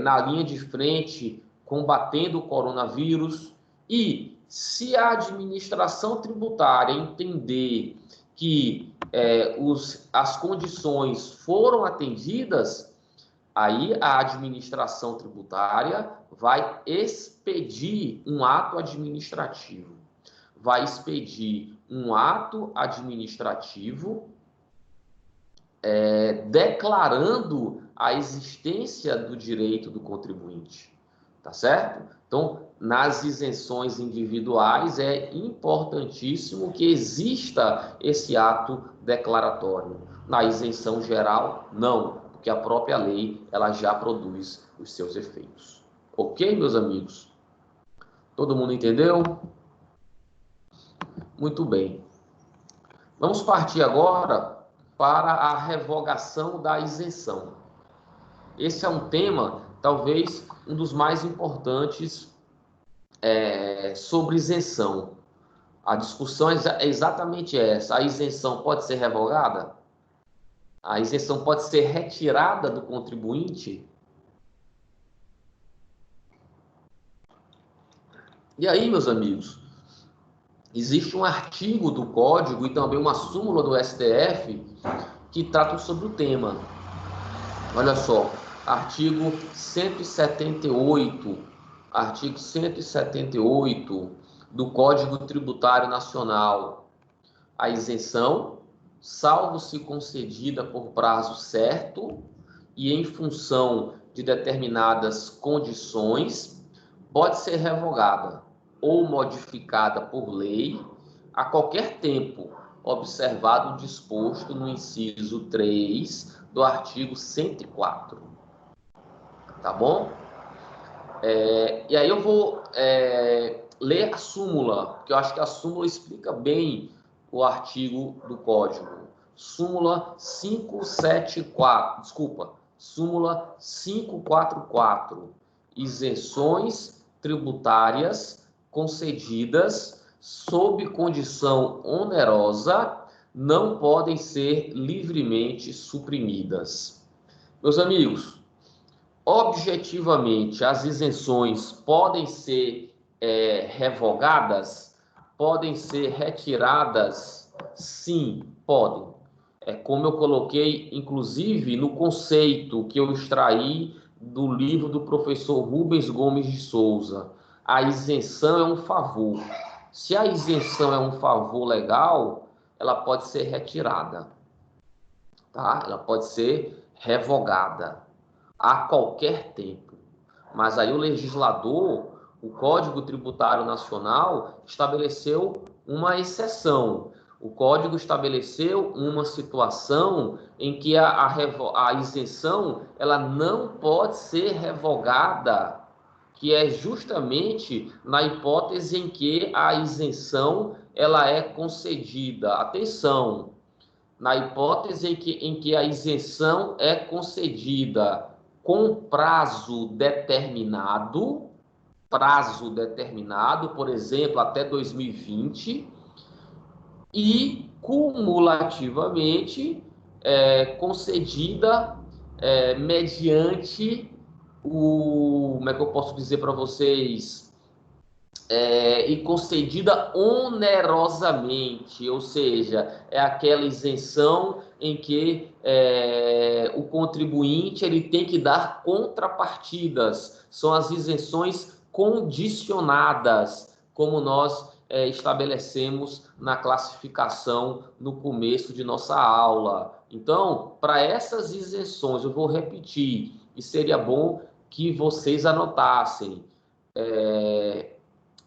na linha de frente combatendo o coronavírus. E se a administração tributária entender que as condições foram atendidas, aí a administração tributária vai expedir um ato administrativo. Vai expedir um ato administrativo declarando a existência do direito do contribuinte, tá certo? Então, nas isenções individuais, é importantíssimo que exista esse ato declaratório. Na isenção geral, não, porque a própria lei ela já produz os seus efeitos. Ok, meus amigos? Todo mundo entendeu? Muito bem. Vamos partir agora para a revogação da isenção. Esse é um tema, talvez, um dos mais importantes sobre isenção. A discussão é exatamente essa. A isenção pode ser revogada? A isenção pode ser retirada do contribuinte? E aí, meus amigos, existe um artigo do Código e também uma súmula do STF que tratam sobre o tema. Olha só, artigo 178 do Código Tributário Nacional. A isenção, salvo se concedida por prazo certo e em função de determinadas condições, pode ser revogada ou modificada por lei a qualquer tempo, observado o disposto no inciso 3 do artigo 104. Tá bom? E aí eu vou ler a súmula, porque eu acho que a súmula explica bem o artigo do Código. Súmula 544. Isenções tributárias concedidas sob condição onerosa não podem ser livremente suprimidas. Meus amigos, objetivamente, as isenções podem ser revogadas? Podem ser retiradas? Sim, podem. Como eu coloquei, inclusive, no conceito que eu extraí do livro do professor Rubens Gomes de Souza. A isenção é um favor. Se a isenção é um favor legal, ela pode ser retirada, tá? Ela pode ser revogada a qualquer tempo. Mas aí o legislador, o Código Tributário Nacional, estabeleceu uma exceção. O Código estabeleceu uma situação em que a isenção ela não pode ser revogada, que é justamente na hipótese em que a isenção ela é concedida. Atenção, na hipótese em que a isenção é concedida com prazo determinado, por exemplo, até 2020, e cumulativamente concedida mediante como é que eu posso dizer para vocês? E concedida onerosamente, ou seja, é aquela isenção em que o contribuinte ele tem que dar contrapartidas, são as isenções condicionadas, como nós estabelecemos na classificação no começo de nossa aula. Então, para essas isenções, eu vou repetir, e seria bom que vocês anotassem.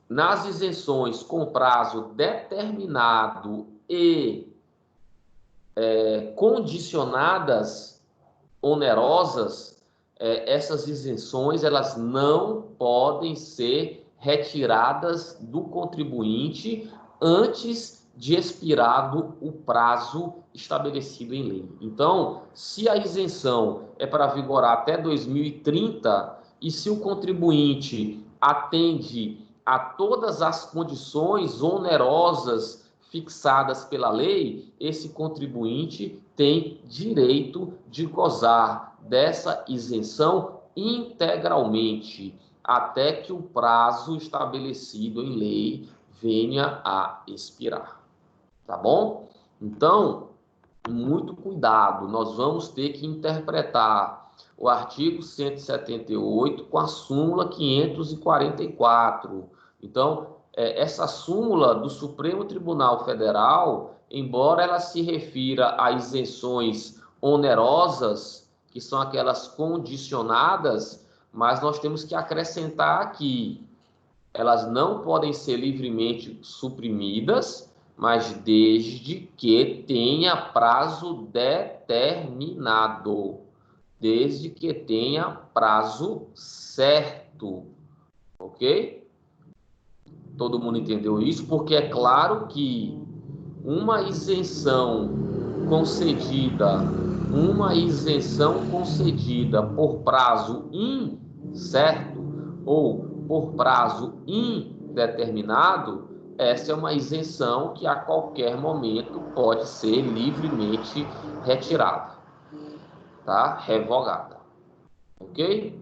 Nas isenções com prazo determinado e condicionadas, onerosas, essas isenções elas não podem ser retiradas do contribuinte antes de expirado o prazo estabelecido em lei. Então, se a isenção é para vigorar até 2030 e se o contribuinte atende a todas as condições onerosas fixadas pela lei, esse contribuinte tem direito de gozar dessa isenção integralmente, até que o prazo estabelecido em lei venha a expirar. Tá bom? Então, muito cuidado, nós vamos ter que interpretar o artigo 178 com a súmula 544. Então, essa súmula do Supremo Tribunal Federal, embora ela se refira a isenções onerosas, que são aquelas condicionadas, mas nós temos que acrescentar aqui, elas não podem ser livremente suprimidas, mas desde que tenha prazo determinado, desde que tenha prazo certo, ok? Todo mundo entendeu isso? Porque é claro que uma isenção concedida por prazo incerto ou por prazo indeterminado, essa é uma isenção que a qualquer momento pode ser livremente retirada, tá? Revogada, ok?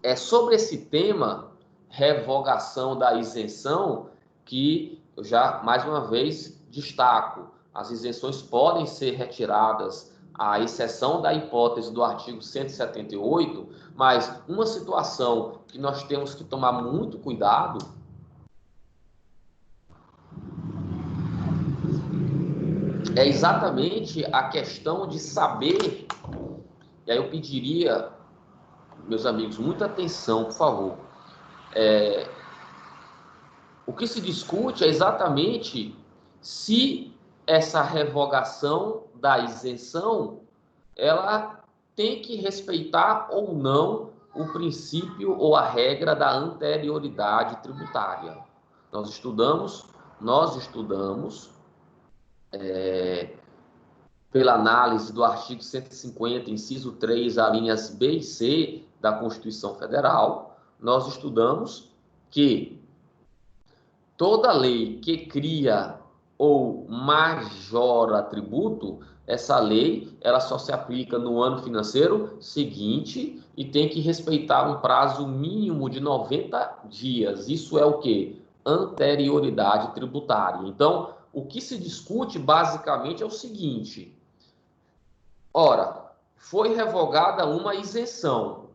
É sobre esse tema, revogação da isenção, que eu já, mais uma vez, destaco. As isenções podem ser retiradas, à exceção da hipótese do artigo 178, mas uma situação que nós temos que tomar muito cuidado é exatamente a questão de saber, e aí eu pediria, meus amigos, muita atenção, por favor. O que se discute é exatamente se essa revogação da isenção, ela tem que respeitar ou não o princípio ou a regra da anterioridade tributária. Nós estudamos pela análise do artigo 150, inciso 3, alíneas B e C da Constituição Federal, nós estudamos que toda lei que cria ou majora tributo, essa lei ela só se aplica no ano financeiro seguinte e tem que respeitar um prazo mínimo de 90 dias. Isso é o quê? Anterioridade tributária. Então, o que se discute basicamente é o seguinte: ora, foi revogada uma isenção.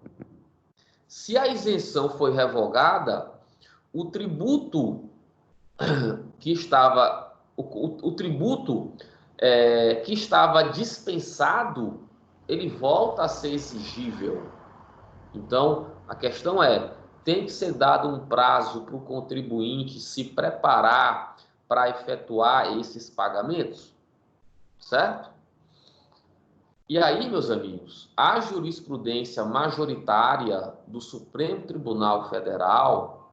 Se a isenção foi revogada, o tributo que estava que estava dispensado, ele volta a ser exigível. Então, a questão é, tem que ser dado um prazo para o contribuinte se preparar para efetuar esses pagamentos, certo? E aí, meus amigos, a jurisprudência majoritária do Supremo Tribunal Federal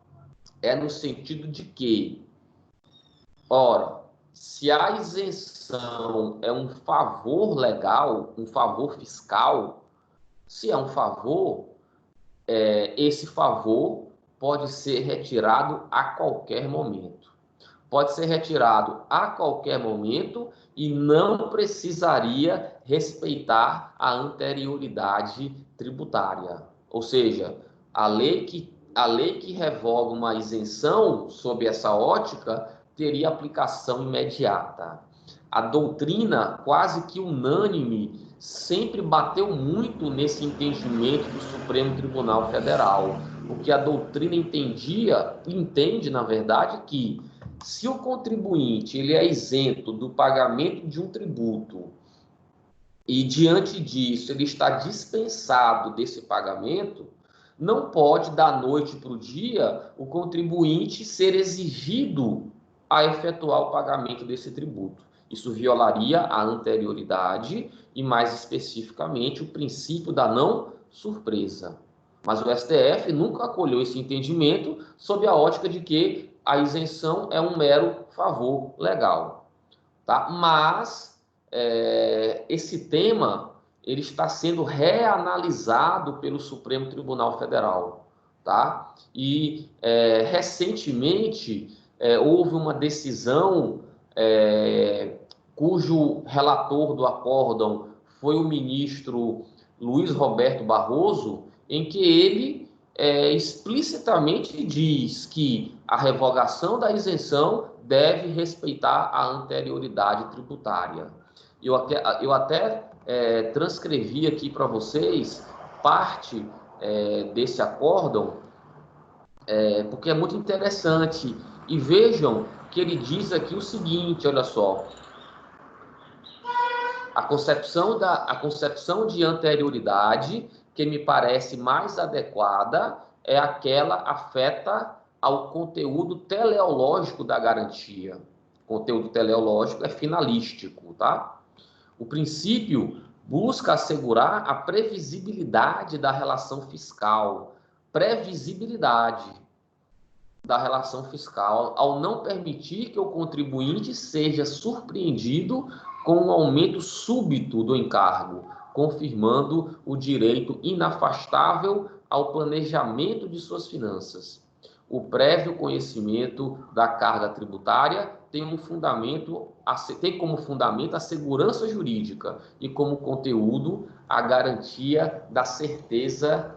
é no sentido de que, ora, se a isenção é um favor legal, um favor fiscal, se é um favor, esse favor pode ser retirado a qualquer momento. Pode ser retirado a qualquer momento e não precisaria respeitar a anterioridade tributária. Ou seja, a lei que revoga uma isenção sob essa ótica teria aplicação imediata. A doutrina quase que unânime sempre bateu muito nesse entendimento do Supremo Tribunal Federal. Porque a doutrina entende, na verdade, que se o contribuinte ele é isento do pagamento de um tributo e, diante disso, ele está dispensado desse pagamento, não pode, da noite para o dia, o contribuinte ser exigido a efetuar o pagamento desse tributo. Isso violaria a anterioridade e, mais especificamente, o princípio da não surpresa. Mas o STF nunca acolheu esse entendimento sob a ótica de que a isenção é um mero favor legal. Tá? Mas esse tema ele está sendo reanalisado pelo Supremo Tribunal Federal. Tá? E recentemente houve uma decisão cujo relator do acórdão foi o ministro Luiz Roberto Barroso, em que ele explicitamente diz que a revogação da isenção deve respeitar a anterioridade tributária. Eu até transcrevi aqui para vocês parte desse acórdão, porque é muito interessante. E vejam que ele diz aqui o seguinte, olha só. A concepção de anterioridade que me parece mais adequada é aquela afeta ao conteúdo teleológico da garantia. O conteúdo teleológico é finalístico, tá? O princípio busca assegurar a previsibilidade da relação fiscal. Previsibilidade da relação fiscal, ao não permitir que o contribuinte seja surpreendido com um aumento súbito do encargo, confirmando o direito inafastável ao planejamento de suas finanças. O prévio conhecimento da carga tributária tem como fundamento a segurança jurídica e como conteúdo a garantia da certeza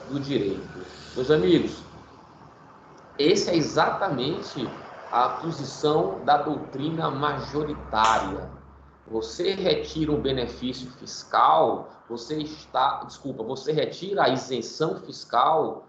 do direito. Meus amigos, esse é exatamente a posição da doutrina majoritária. Você retira um benefício fiscal, você retira a isenção fiscal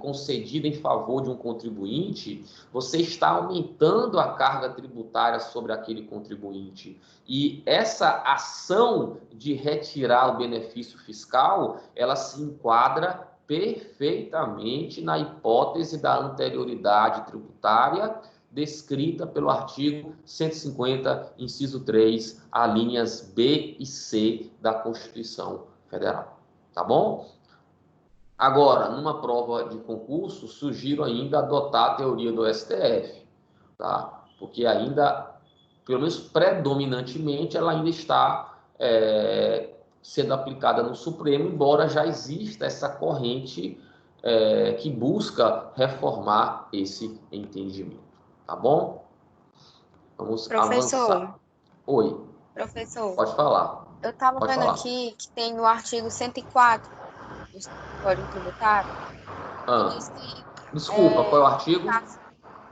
concedida em favor de um contribuinte, você está aumentando a carga tributária sobre aquele contribuinte. E essa ação de retirar o benefício fiscal, ela se enquadra perfeitamente na hipótese da anterioridade tributária descrita pelo artigo 150, inciso 3, alíneas B e C da Constituição Federal. Tá bom? Agora, numa prova de concurso, sugiro ainda adotar a teoria do STF, tá? Porque ainda, pelo menos predominantemente, ela ainda está sendo aplicada no Supremo, embora já exista essa corrente que busca reformar esse entendimento. Tá bom? Vamos avançar. Oi. Professor. Pode falar. Eu estava vendo aqui que tem no artigo 104 do Código Tributário. Que diz que, desculpa, qual é o artigo?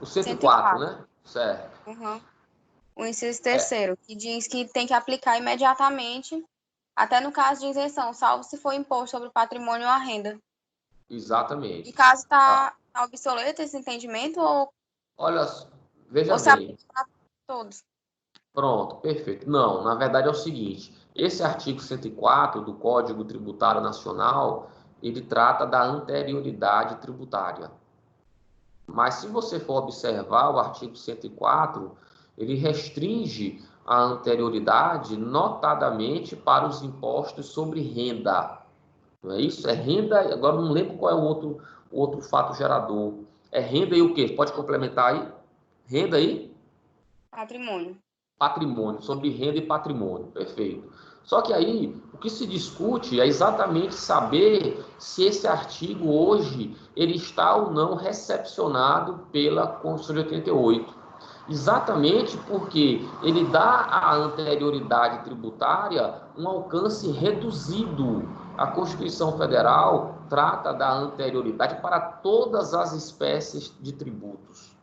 O 104, né? Certo. Uhum. O inciso 3º, que diz que tem que aplicar imediatamente, até no caso de isenção, salvo se for imposto sobre o patrimônio ou a renda. Exatamente. E caso está obsoleto esse entendimento, ou... Olha, veja ou se bem. aplica para todos? Pronto, perfeito. Não, na verdade é o seguinte, esse artigo 104 do Código Tributário Nacional, ele trata da anterioridade tributária. Mas se você for observar o artigo 104, ele restringe a anterioridade notadamente para os impostos sobre renda. Não é isso? É renda, agora não lembro qual é o outro fato gerador. É renda e o quê? Pode complementar aí? Renda e? Patrimônio. Patrimônio, sobre renda e patrimônio, perfeito. Só que aí, o que se discute é exatamente saber se esse artigo hoje, ele está ou não recepcionado pela Constituição de 88. Exatamente porque ele dá à anterioridade tributária um alcance reduzido. A Constituição Federal trata da anterioridade para todas as espécies de tributos.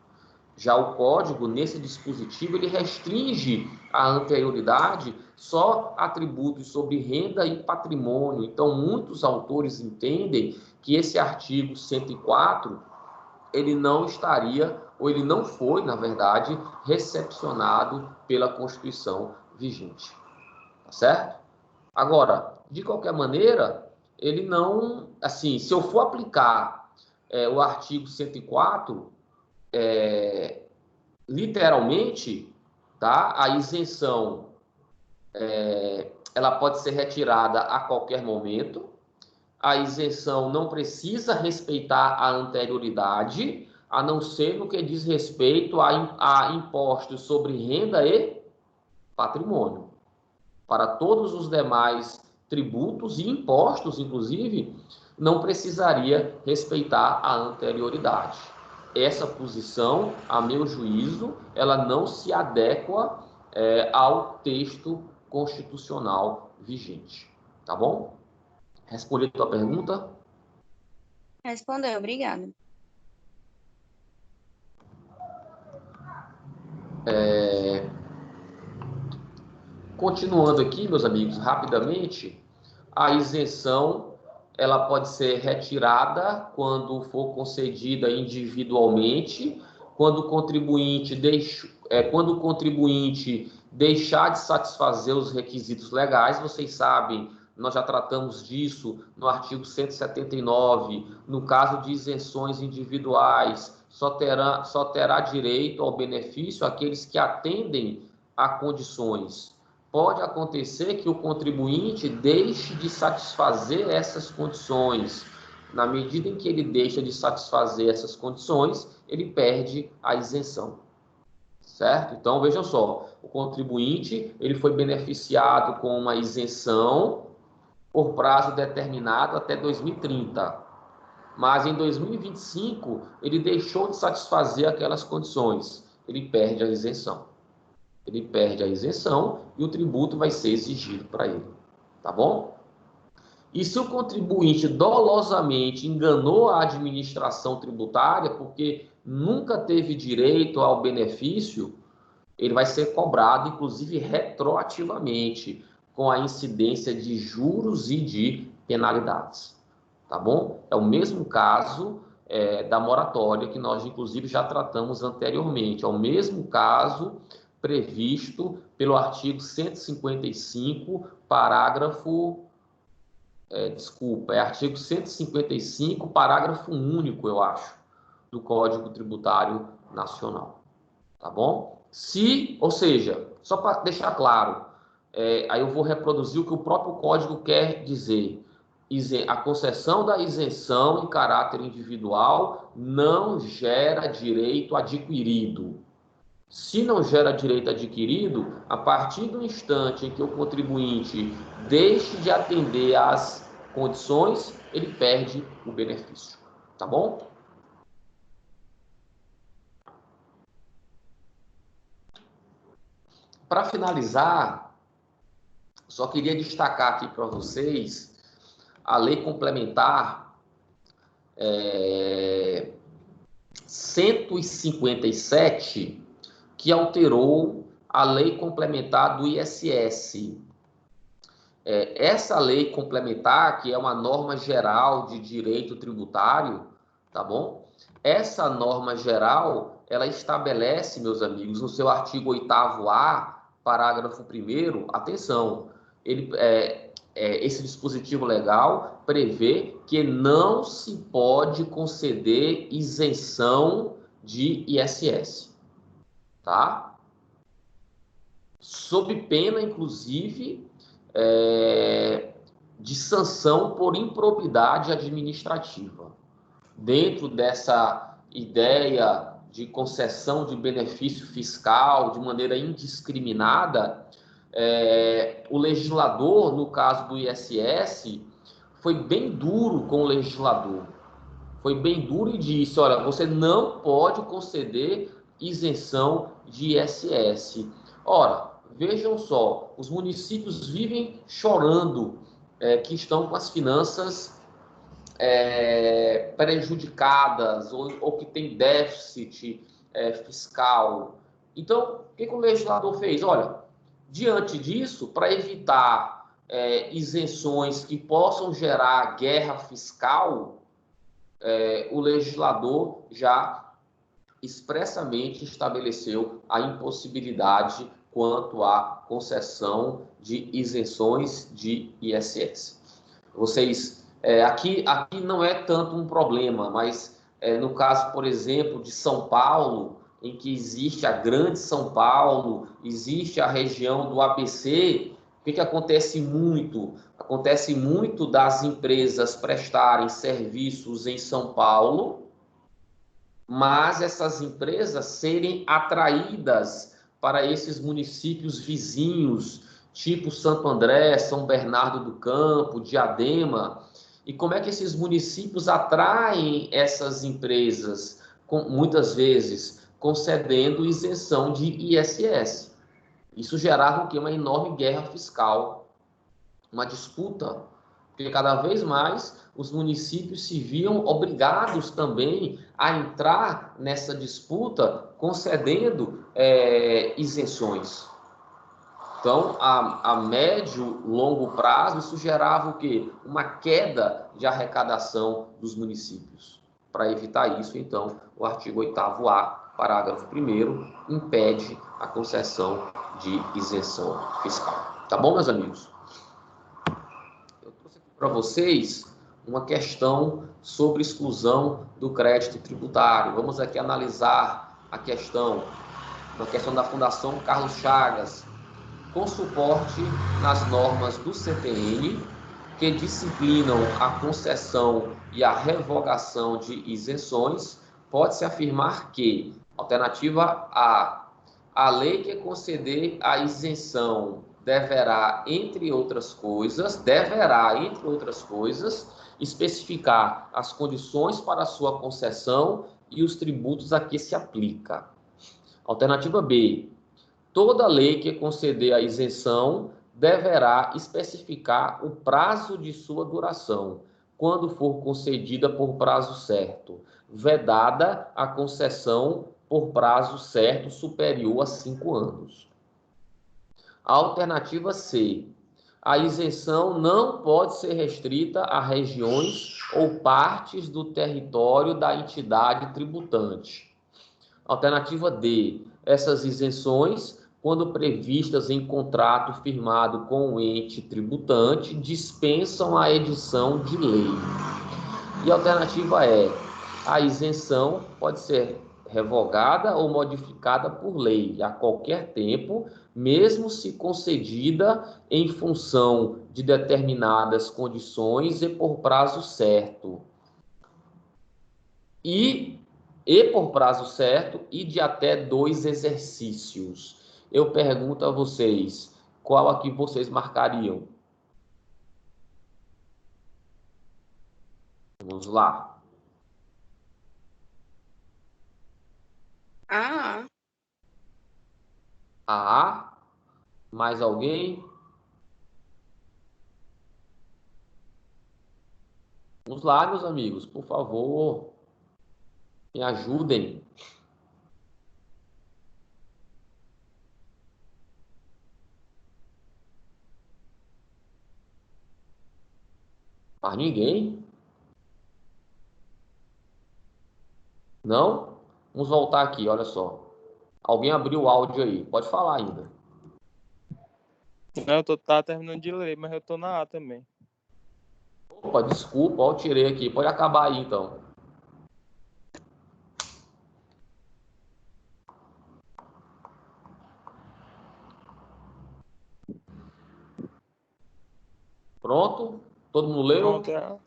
Já o código, nesse dispositivo, ele restringe a anterioridade só a tributos sobre renda e patrimônio. Então, muitos autores entendem que esse artigo 104, ele não estaria, ou ele não foi, na verdade, recepcionado pela Constituição vigente. Tá certo? Agora, de qualquer maneira, ele não, assim, se eu for aplicar o artigo 104, literalmente, tá? A isenção, ela pode ser retirada a qualquer momento. A isenção não precisa respeitar a anterioridade, a não ser no que diz respeito a impostos sobre renda e patrimônio. Para todos os demais tributos e impostos, inclusive, não precisaria respeitar a anterioridade. Essa posição, a meu juízo, ela não se adequa ao texto constitucional vigente. Tá bom? Respondi a tua pergunta? Respondeu, obrigada. Continuando aqui, meus amigos, rapidamente, a isenção ela pode ser retirada quando for concedida individualmente, quando o contribuinte deixar de satisfazer os requisitos legais. Vocês sabem, nós já tratamos disso no artigo 179, no caso de isenções individuais, só terá direito ao benefício aqueles que atendem a condições. Pode acontecer que o contribuinte deixe de satisfazer essas condições. Na medida em que ele deixa de satisfazer essas condições, ele perde a isenção. Certo? Então, vejam só, o contribuinte ele foi beneficiado com uma isenção por prazo determinado até 2030. Mas em 2025, ele deixou de satisfazer aquelas condições. Ele perde a isenção. Ele perde a isenção e o tributo vai ser exigido para ele. Tá bom? E se o contribuinte dolosamente enganou a administração tributária, porque nunca teve direito ao benefício, ele vai ser cobrado, inclusive retroativamente, com a incidência de juros e de penalidades. Tá bom? É o mesmo caso da moratória que nós, inclusive, já tratamos anteriormente. É o mesmo caso previsto pelo artigo 155, parágrafo... artigo 155, parágrafo único, eu acho, do Código Tributário Nacional. Tá bom? Ou seja, só para deixar claro, aí eu vou reproduzir o que o próprio Código quer dizer. A concessão da isenção em caráter individual não gera direito adquirido. Se não gera direito adquirido, a partir do instante em que o contribuinte deixe de atender às condições, ele perde o benefício. Tá bom? Para finalizar, só queria destacar aqui para vocês a Lei Complementar 157, que alterou a Lei Complementar do ISS. Essa lei complementar, que é uma norma geral de direito tributário, tá bom? Essa norma geral, ela estabelece, meus amigos, no seu artigo 8º-A, parágrafo 1º, atenção, esse dispositivo legal prevê que não se pode conceder isenção de ISS, tá? Sob pena, inclusive, de sanção por improbidade administrativa. Dentro dessa ideia de concessão de benefício fiscal de maneira indiscriminada, o legislador, no caso do ISS, foi bem duro com o legislador. Foi bem duro e disse, olha, você não pode conceder isenção de ISS. Ora, vejam só, os municípios vivem chorando que estão com as finanças prejudicadas ou que tem déficit fiscal. Então, o que o legislador fez? Olha, diante disso, para evitar isenções que possam gerar guerra fiscal, o legislador já expressamente estabeleceu a impossibilidade quanto à concessão de isenções de ISS. Vocês, aqui não é tanto um problema, mas no caso, por exemplo, de São Paulo, em que existe a Grande São Paulo, existe a região do ABC, o que acontece muito? Acontece muito das empresas prestarem serviços em São Paulo, mas essas empresas serem atraídas para esses municípios vizinhos, tipo Santo André, São Bernardo do Campo, Diadema. E como é que esses municípios atraem essas empresas? Muitas vezes concedendo isenção de ISS. Isso gerava o quê? Uma enorme guerra fiscal, uma disputa, porque cada vez mais os municípios se viam obrigados também a entrar nessa disputa, concedendo isenções. Então, a médio, longo prazo, isso gerava o quê? Uma queda de arrecadação dos municípios. Para evitar isso, então, o artigo 8º-A, parágrafo 1º, impede a concessão de isenção fiscal. Tá bom, meus amigos? Eu trouxe aqui para vocês uma questão sobre exclusão do crédito tributário. Vamos aqui analisar a questão, uma questão da Fundação Carlos Chagas, com suporte nas normas do CTN, que disciplinam a concessão e a revogação de isenções, pode-se afirmar que, alternativa A lei que conceder a isenção deverá, entre outras coisas, especificar as condições para sua concessão e os tributos a que se aplica. Alternativa B, toda lei que conceder a isenção deverá especificar o prazo de sua duração, quando for concedida por prazo certo, vedada a concessão por prazo certo superior a 5 anos. Alternativa C, a isenção não pode ser restrita a regiões ou partes do território da entidade tributante. Alternativa D, essas isenções, quando previstas em contrato firmado com o ente tributante, dispensam a edição de lei. E a alternativa E, a isenção pode ser revogada ou modificada por lei a qualquer tempo, mesmo se concedida em função de determinadas condições e por prazo certo. E por prazo certo e de até 2 exercícios. Eu pergunto a vocês, qual aqui vocês marcariam? Vamos lá. A. Mais alguém? Vamos lá, meus amigos, por favor. Me ajudem. Mais ninguém? Não? Vamos voltar aqui, olha só. Alguém abriu o áudio aí. Pode falar ainda. Não, eu tá terminando de ler, mas eu tô na A também. Opa, desculpa, eu tirei aqui. Pode acabar aí, então. Pronto? Todo mundo leu? Pronto, é.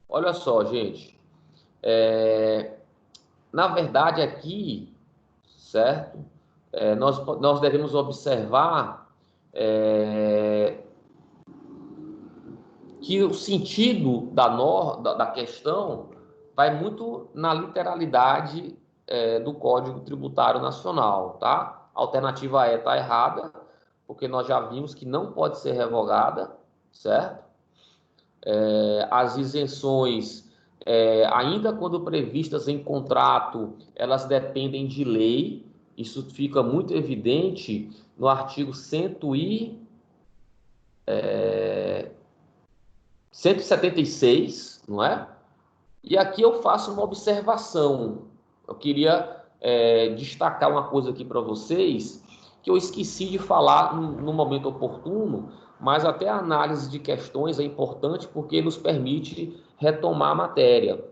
Olha só, gente. Na verdade, aqui, certo? Nós devemos observar que o sentido da questão vai muito na literalidade do Código Tributário Nacional, tá? A alternativa E está errada, porque nós já vimos que não pode ser revogada, certo? As isenções ainda quando previstas em contrato, elas dependem de lei. Isso fica muito evidente no artigo 176, não é? E aqui eu faço uma observação. Eu queria destacar uma coisa aqui para vocês, que eu esqueci de falar no momento oportuno, mas até a análise de questões é importante porque nos permite retomar a matéria.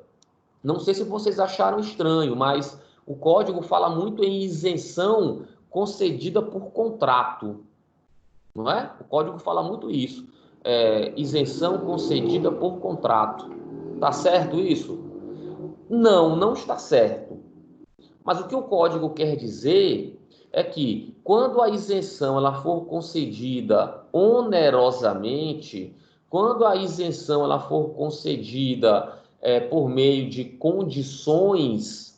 Não sei se vocês acharam estranho, mas o código fala muito em isenção concedida por contrato, não é? O código fala muito isso. Isenção concedida por contrato. Tá certo isso? Não, não está certo. Mas o que o código quer dizer é que quando a isenção ela for concedida onerosamente, quando a isenção ela for concedida por meio de condições,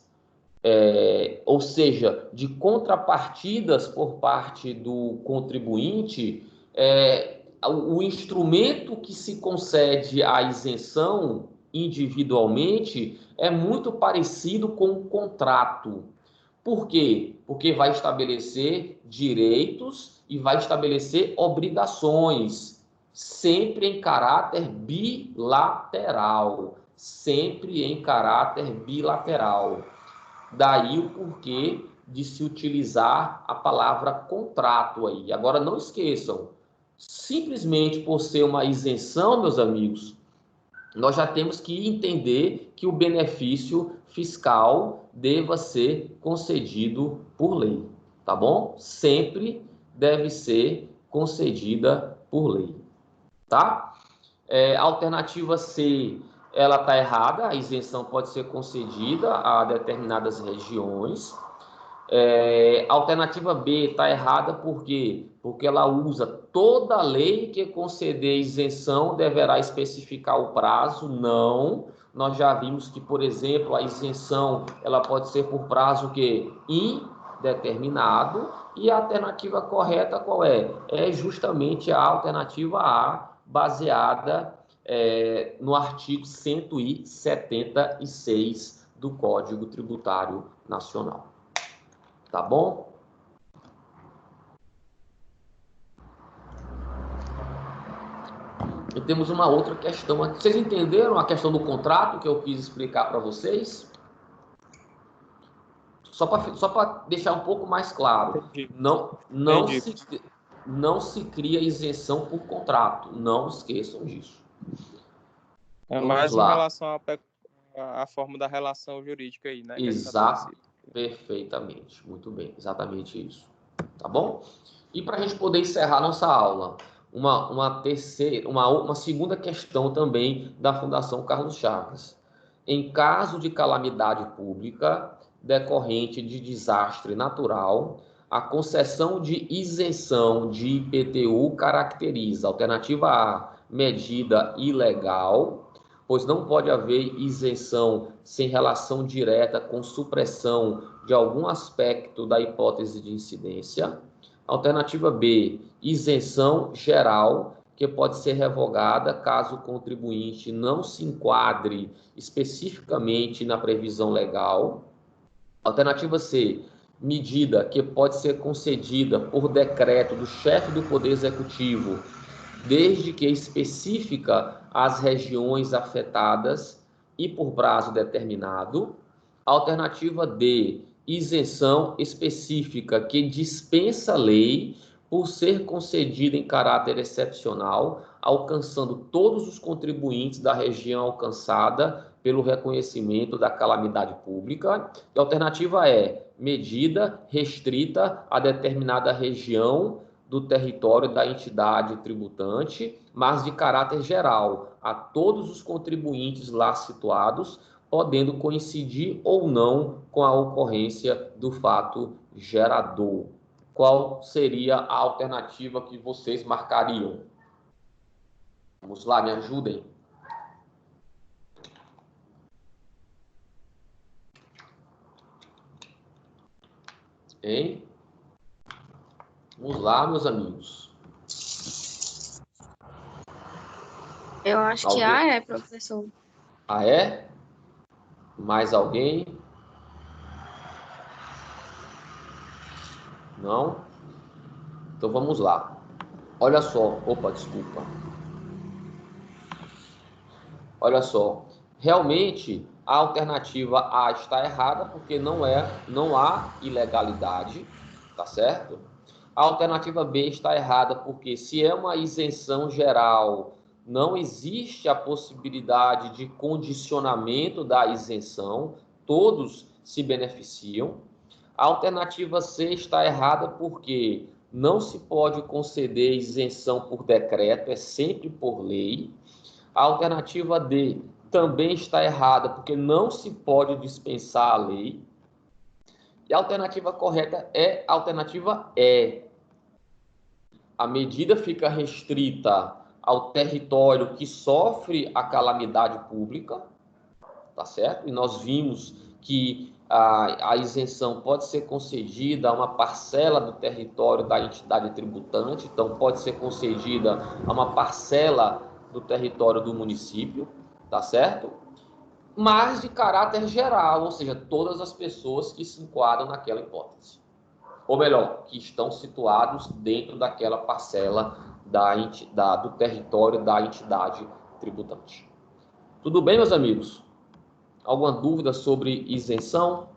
ou seja, de contrapartidas por parte do contribuinte, o instrumento que se concede a isenção individualmente é muito parecido com o contrato. Por quê? Porque vai estabelecer direitos e vai estabelecer obrigações, sempre em caráter bilateral. Sempre em caráter bilateral. Daí o porquê de se utilizar a palavra contrato aí. Agora não esqueçam, simplesmente por ser uma isenção, meus amigos, nós já temos que entender que o benefício fiscal deva ser concedido por lei, tá bom? Sempre deve ser concedida por lei, tá? Alternativa C, ela está errada, a isenção pode ser concedida a determinadas regiões. Alternativa B está errada por quê? Porque ela usa toda lei que conceder isenção deverá especificar o prazo. Não, nós já vimos que, por exemplo, a isenção ela pode ser por prazo que indeterminado. E a alternativa correta qual é? É justamente a alternativa A, baseada no artigo 176 do Código Tributário Nacional. Tá bom? E temos uma outra questão aqui. Vocês entenderam a questão do contrato que eu quis explicar para vocês? Só para deixar um pouco mais claro. Não se cria isenção por contrato. Não esqueçam disso. Mais em relação à forma da relação jurídica aí, né? Exato. Perfeitamente. Muito bem. Exatamente isso. Tá bom? E para a gente poder encerrar nossa aula, uma segunda questão também da Fundação Carlos Chagas. Em caso de calamidade pública decorrente de desastre natural, a concessão de isenção de IPTU caracteriza, alternativa A, medida ilegal, pois não pode haver isenção sem relação direta com supressão de algum aspecto da hipótese de incidência. Alternativa B, isenção geral, que pode ser revogada caso o contribuinte não se enquadre especificamente na previsão legal. Alternativa C, medida que pode ser concedida por decreto do chefe do Poder Executivo, desde que especifica as regiões afetadas e por prazo determinado. Alternativa D, isenção específica que dispensa a lei por ser concedida em caráter excepcional, alcançando todos os contribuintes da região alcançada pelo reconhecimento da calamidade pública. E a alternativa é medida restrita a determinada região do território da entidade tributante, mas de caráter geral, a todos os contribuintes lá situados, podendo coincidir ou não com a ocorrência do fato gerador. Qual seria a alternativa que vocês marcariam? Vamos lá, me ajudem. Hein? Vamos lá, meus amigos. Eu acho que A é, professor. Ah, é? Mais alguém? Não? Então vamos lá. Olha só. Opa, desculpa. Olha só. Realmente, a alternativa A está errada porque não há ilegalidade, tá certo? A alternativa B está errada porque se é uma isenção geral, não existe a possibilidade de condicionamento da isenção, todos se beneficiam. A alternativa C está errada porque não se pode conceder isenção por decreto, é sempre por lei. A alternativa D também está errada porque não se pode dispensar a lei. E a alternativa correta é a alternativa E. A medida fica restrita ao território que sofre a calamidade pública, tá certo? E nós vimos que a isenção pode ser concedida a uma parcela do território da entidade tributante, então pode ser concedida a uma parcela do território do município, tá certo? Mas de caráter geral, ou seja, todas as pessoas que se enquadram naquela hipótese. Ou melhor, que estão situados dentro daquela parcela do território da entidade tributante. Tudo bem, meus amigos? Alguma dúvida sobre isenção?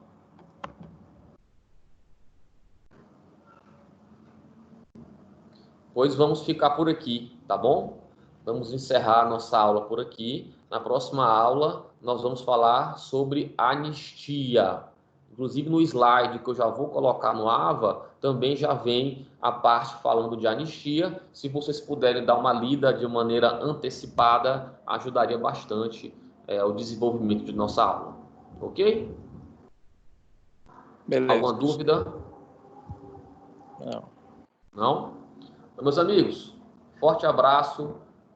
Pois vamos ficar por aqui, tá bom? Vamos encerrar nossa aula por aqui. Na próxima aula, nós vamos falar sobre anistia. Inclusive, no slide que eu já vou colocar no AVA, também já vem a parte falando de anistia. Se vocês puderem dar uma lida de maneira antecipada, ajudaria bastante o desenvolvimento de nossa aula. Ok? Beleza. Alguma dúvida? Não. Não? Então, meus amigos, forte abraço,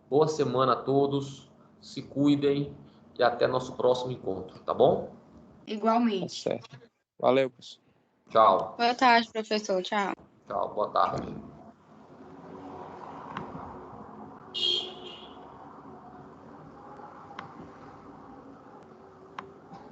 boa semana a todos, se cuidem e até nosso próximo encontro, tá bom? Igualmente. Tá certo. Valeu, pessoal. Tchau. Boa tarde, professor. Tchau. Tchau, boa tarde.